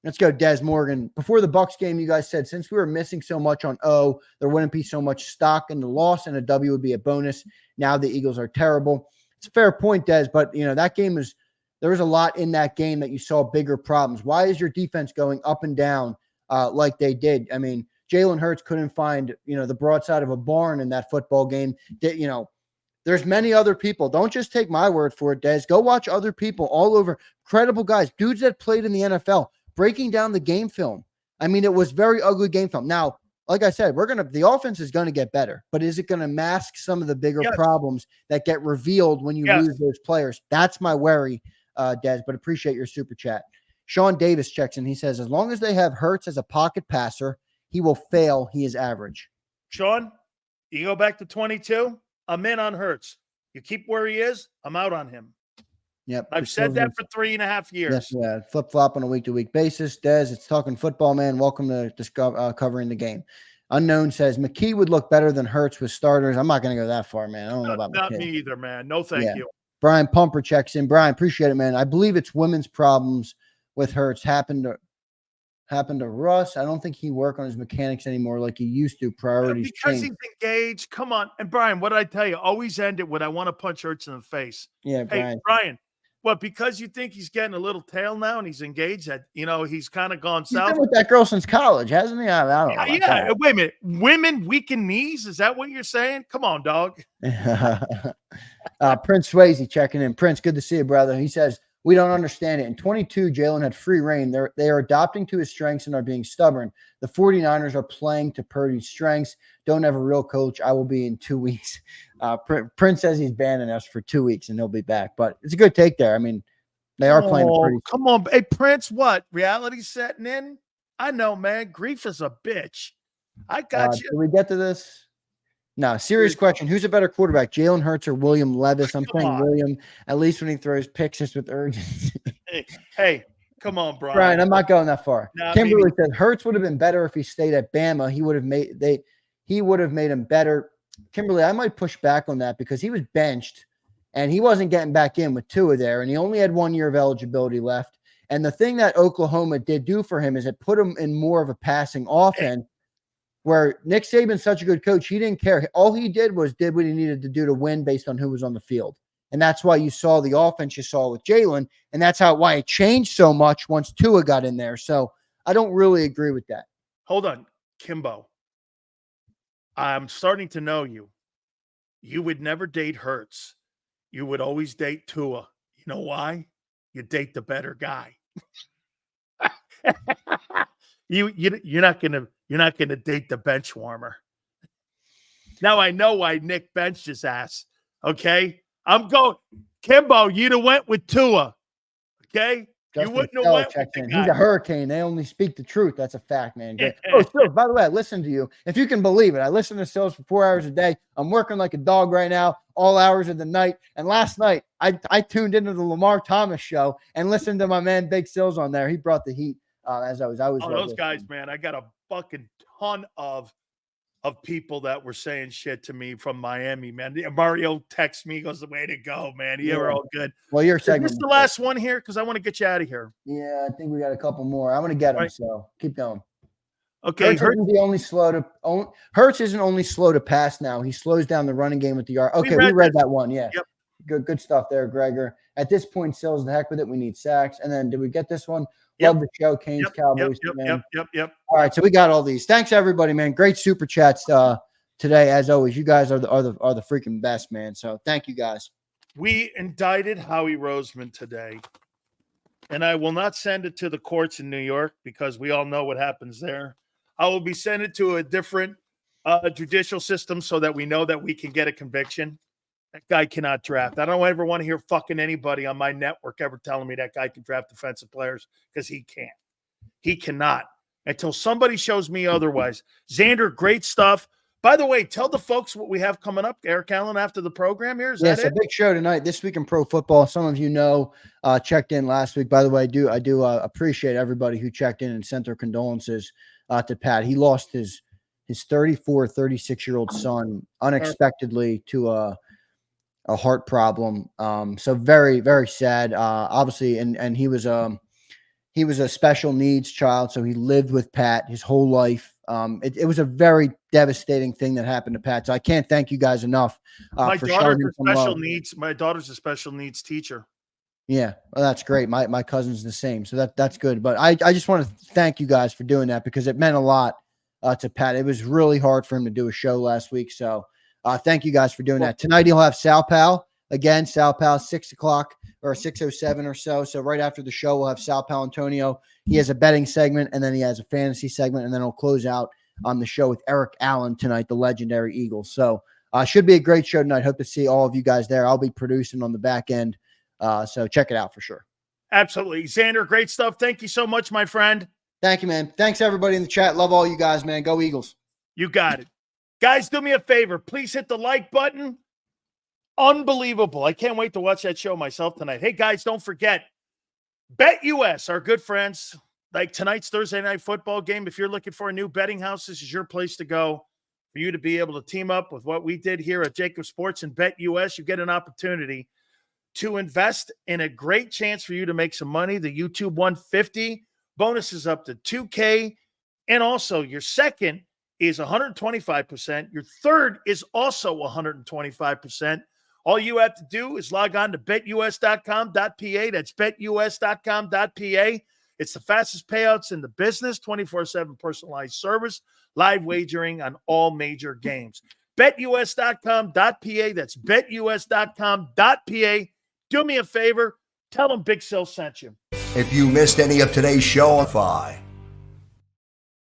Let's go, Des Morgan. Before the Bucs game, you guys said since we were missing so much on O, there wouldn't be so much stock in the loss, and a W would be a bonus. Now the Eagles are terrible. It's a fair point, Des, but that game is. There was a lot in that game that you saw bigger problems. Why is your defense going up and down like they did? I mean, Jalen Hurts couldn't find, the broadside of a barn in that football game. There's many other people. Don't just take my word for it, Des. Go watch other people all over. Credible guys, dudes that played in the NFL, breaking down the game film. I mean, it was very ugly game film. Now, like I said, the offense is going to get better, but is it going to mask some of the bigger problems that get revealed when you lose those players? That's my worry. Des, but appreciate your super chat. Sean Davis checks in. He says, as long as they have Hurts as a pocket passer, he will fail. He is average. Sean, you go back to 22. I'm in on Hurts. You keep where he is. I'm out on him. Yep. I've said that for 3.5 years. Yes, yeah. Flip-flop on a week-to-week basis. Des, it's Talking Football, man. Welcome to covering the game. Unknown says, McKee would look better than Hurts with starters. I'm not going to go that far, man. I don't know about Not McKee. me either, man. No, thank you. Brian Pumper checks in. Brian, appreciate it, man. I believe it's women's problems with Hurts happened to Russ. I don't think he work on his mechanics anymore like he used to. Priorities because change. He's engaged. Come on. And Brian, what did I tell you? Always end it with I want to punch Hurts in the face. Yeah, Brian. Hey, Brian, what, because you think he's getting a little tail now and he's engaged that, he's kind of gone south? He's been with that girl since college, hasn't he? I don't know. Yeah. Wait a minute. Women weaken knees? Is that what you're saying? Come on, dog. Prince Swayze checking in. Prince, good to see you, brother. He says, we don't understand it. In 22, Jalen had free reign. They are adopting to his strengths and are being stubborn. The 49ers are playing to Purdy's strengths. Don't have a real coach. I will be in 2 weeks. Prince says he's banning us for 2 weeks and he'll be back. But it's a good take there. I mean, they are playing to Purdy's. Come on. Hey, Prince, what? Reality setting in? I know, man. Grief is a bitch. I got you. Did we get to this? No, serious question. Who's a better quarterback, Jalen Hurts or William Levis? I'm saying William, at least when he throws picks just with urgency. Hey, come on, Brian. Brian, I'm not going that far. Kimberly said Hurts would have been better if he stayed at Bama. He would have made him better Kimberly, I might push back on that because he was benched and he wasn't getting back in with Tua there, and he only had 1 year of eligibility left. And the thing that Oklahoma did do for him is it put him in more of a passing offense where Nick Saban's such a good coach. He didn't care. All he did was did what he needed to do to win based on who was on the field. And that's why you saw the offense you saw with Jalen. And that's why it changed so much once Tua got in there. So I don't really agree with that. Hold on, Kimbo. I'm starting to know you. You would never date Hurts. You would always date Tua. You know why? You date the better guy. You're not gonna date the bench warmer. Now I know why Nick benched his ass. Okay, I'm going Kimbo. You'd have went with Tua. Okay, Justin you wouldn't have went with the guy. He's a hurricane. They only speak the truth. That's a fact, man. Great. Oh, Sills, by the way, I listened to you. If you can believe it, I listen to Sills for 4 hours a day. I'm working like a dog right now, all hours of the night. And last night, I tuned into the Lamar Thomas show and listened to my man Big Sills on there. He brought the heat as I was. Those guys, man. I got a fucking ton of people that were saying shit to me from Miami, man. Mario texts me, goes, the way to go, man. You were all good. Well, your segment. Is this the last one here? Because I want to get you out of here. Yeah, I think we got a couple more. I want to get them, so keep going. Okay. Hurts isn't only slow to pass now. He slows down the running game with the yard. Okay, we read that one. Yeah. Yep. Good stuff there, Gregor. At this point, Sills the heck with it. We need sacks. And then did we get this one? Yep. Love the show, Canes, Cowboys. Yep. All right, so we got all these. Thanks everybody, man. Great super chats today, as always. You guys are the freaking best, man. So thank you guys. We indicted Howie Roseman today, and I will not send it to the courts in New York because we all know what happens there. I will be sending it to a different judicial system so that we know that we can get a conviction. That guy cannot draft. I don't ever want to hear fucking anybody on my network ever telling me that guy can draft defensive players because he can't. He cannot until somebody shows me otherwise. Zander, great stuff. By the way, tell the folks what we have coming up, Eric Allen, after the program here. Is that a big show tonight. This week in pro football. Some of you know checked in last week. By the way, I do appreciate everybody who checked in and sent their condolences to Pat. He lost his 36-year-old son unexpectedly to a heart problem. So very, very sad. Obviously, and he was a special needs child. So he lived with Pat his whole life. It was a very devastating thing that happened to Pat. So I can't thank you guys enough. My daughter's a special needs teacher. Yeah, well, that's great. My cousin's the same. So that's good. But I just want to thank you guys for doing that because it meant a lot to Pat. It was really hard for him to do a show last week. So thank you guys for doing that. Tonight he'll have Sal Pal again. Sal Pal 6 o'clock or 6:07 or so. So right after the show, we'll have Sal Palantonio. He has a betting segment and then he has a fantasy segment, and then he'll close out on the show with Eric Allen tonight, the legendary Eagles. So should be a great show tonight. Hope to see all of you guys there. I'll be producing on the back end. So check it out for sure. Absolutely. Zander, great stuff. Thank you so much, my friend. Thank you, man. Thanks everybody in the chat. Love all you guys, man. Go Eagles. You got it. Guys, do me a favor. Please hit the like button. Unbelievable. I can't wait to watch that show myself tonight. Hey, guys, don't forget, BetUS, our good friends, like tonight's Thursday night football game. If you're looking for a new betting house, this is your place to go. For you to be able to team up with what we did here at JAKIB Sports and BetUS, you get an opportunity to invest in a great chance for you to make some money. The YouTube 150 bonus is up to $2K. And also your second is 125%. Your third is also 125%. All you have to do is log on to betus.com.pa. That's betus.com.pa. It's the fastest payouts in the business, 24/7 personalized service, live wagering on all major games. betus.com.pa. That's betus.com.pa. Do me a favor. Tell them Big Sil sent you. If you missed any of today's show,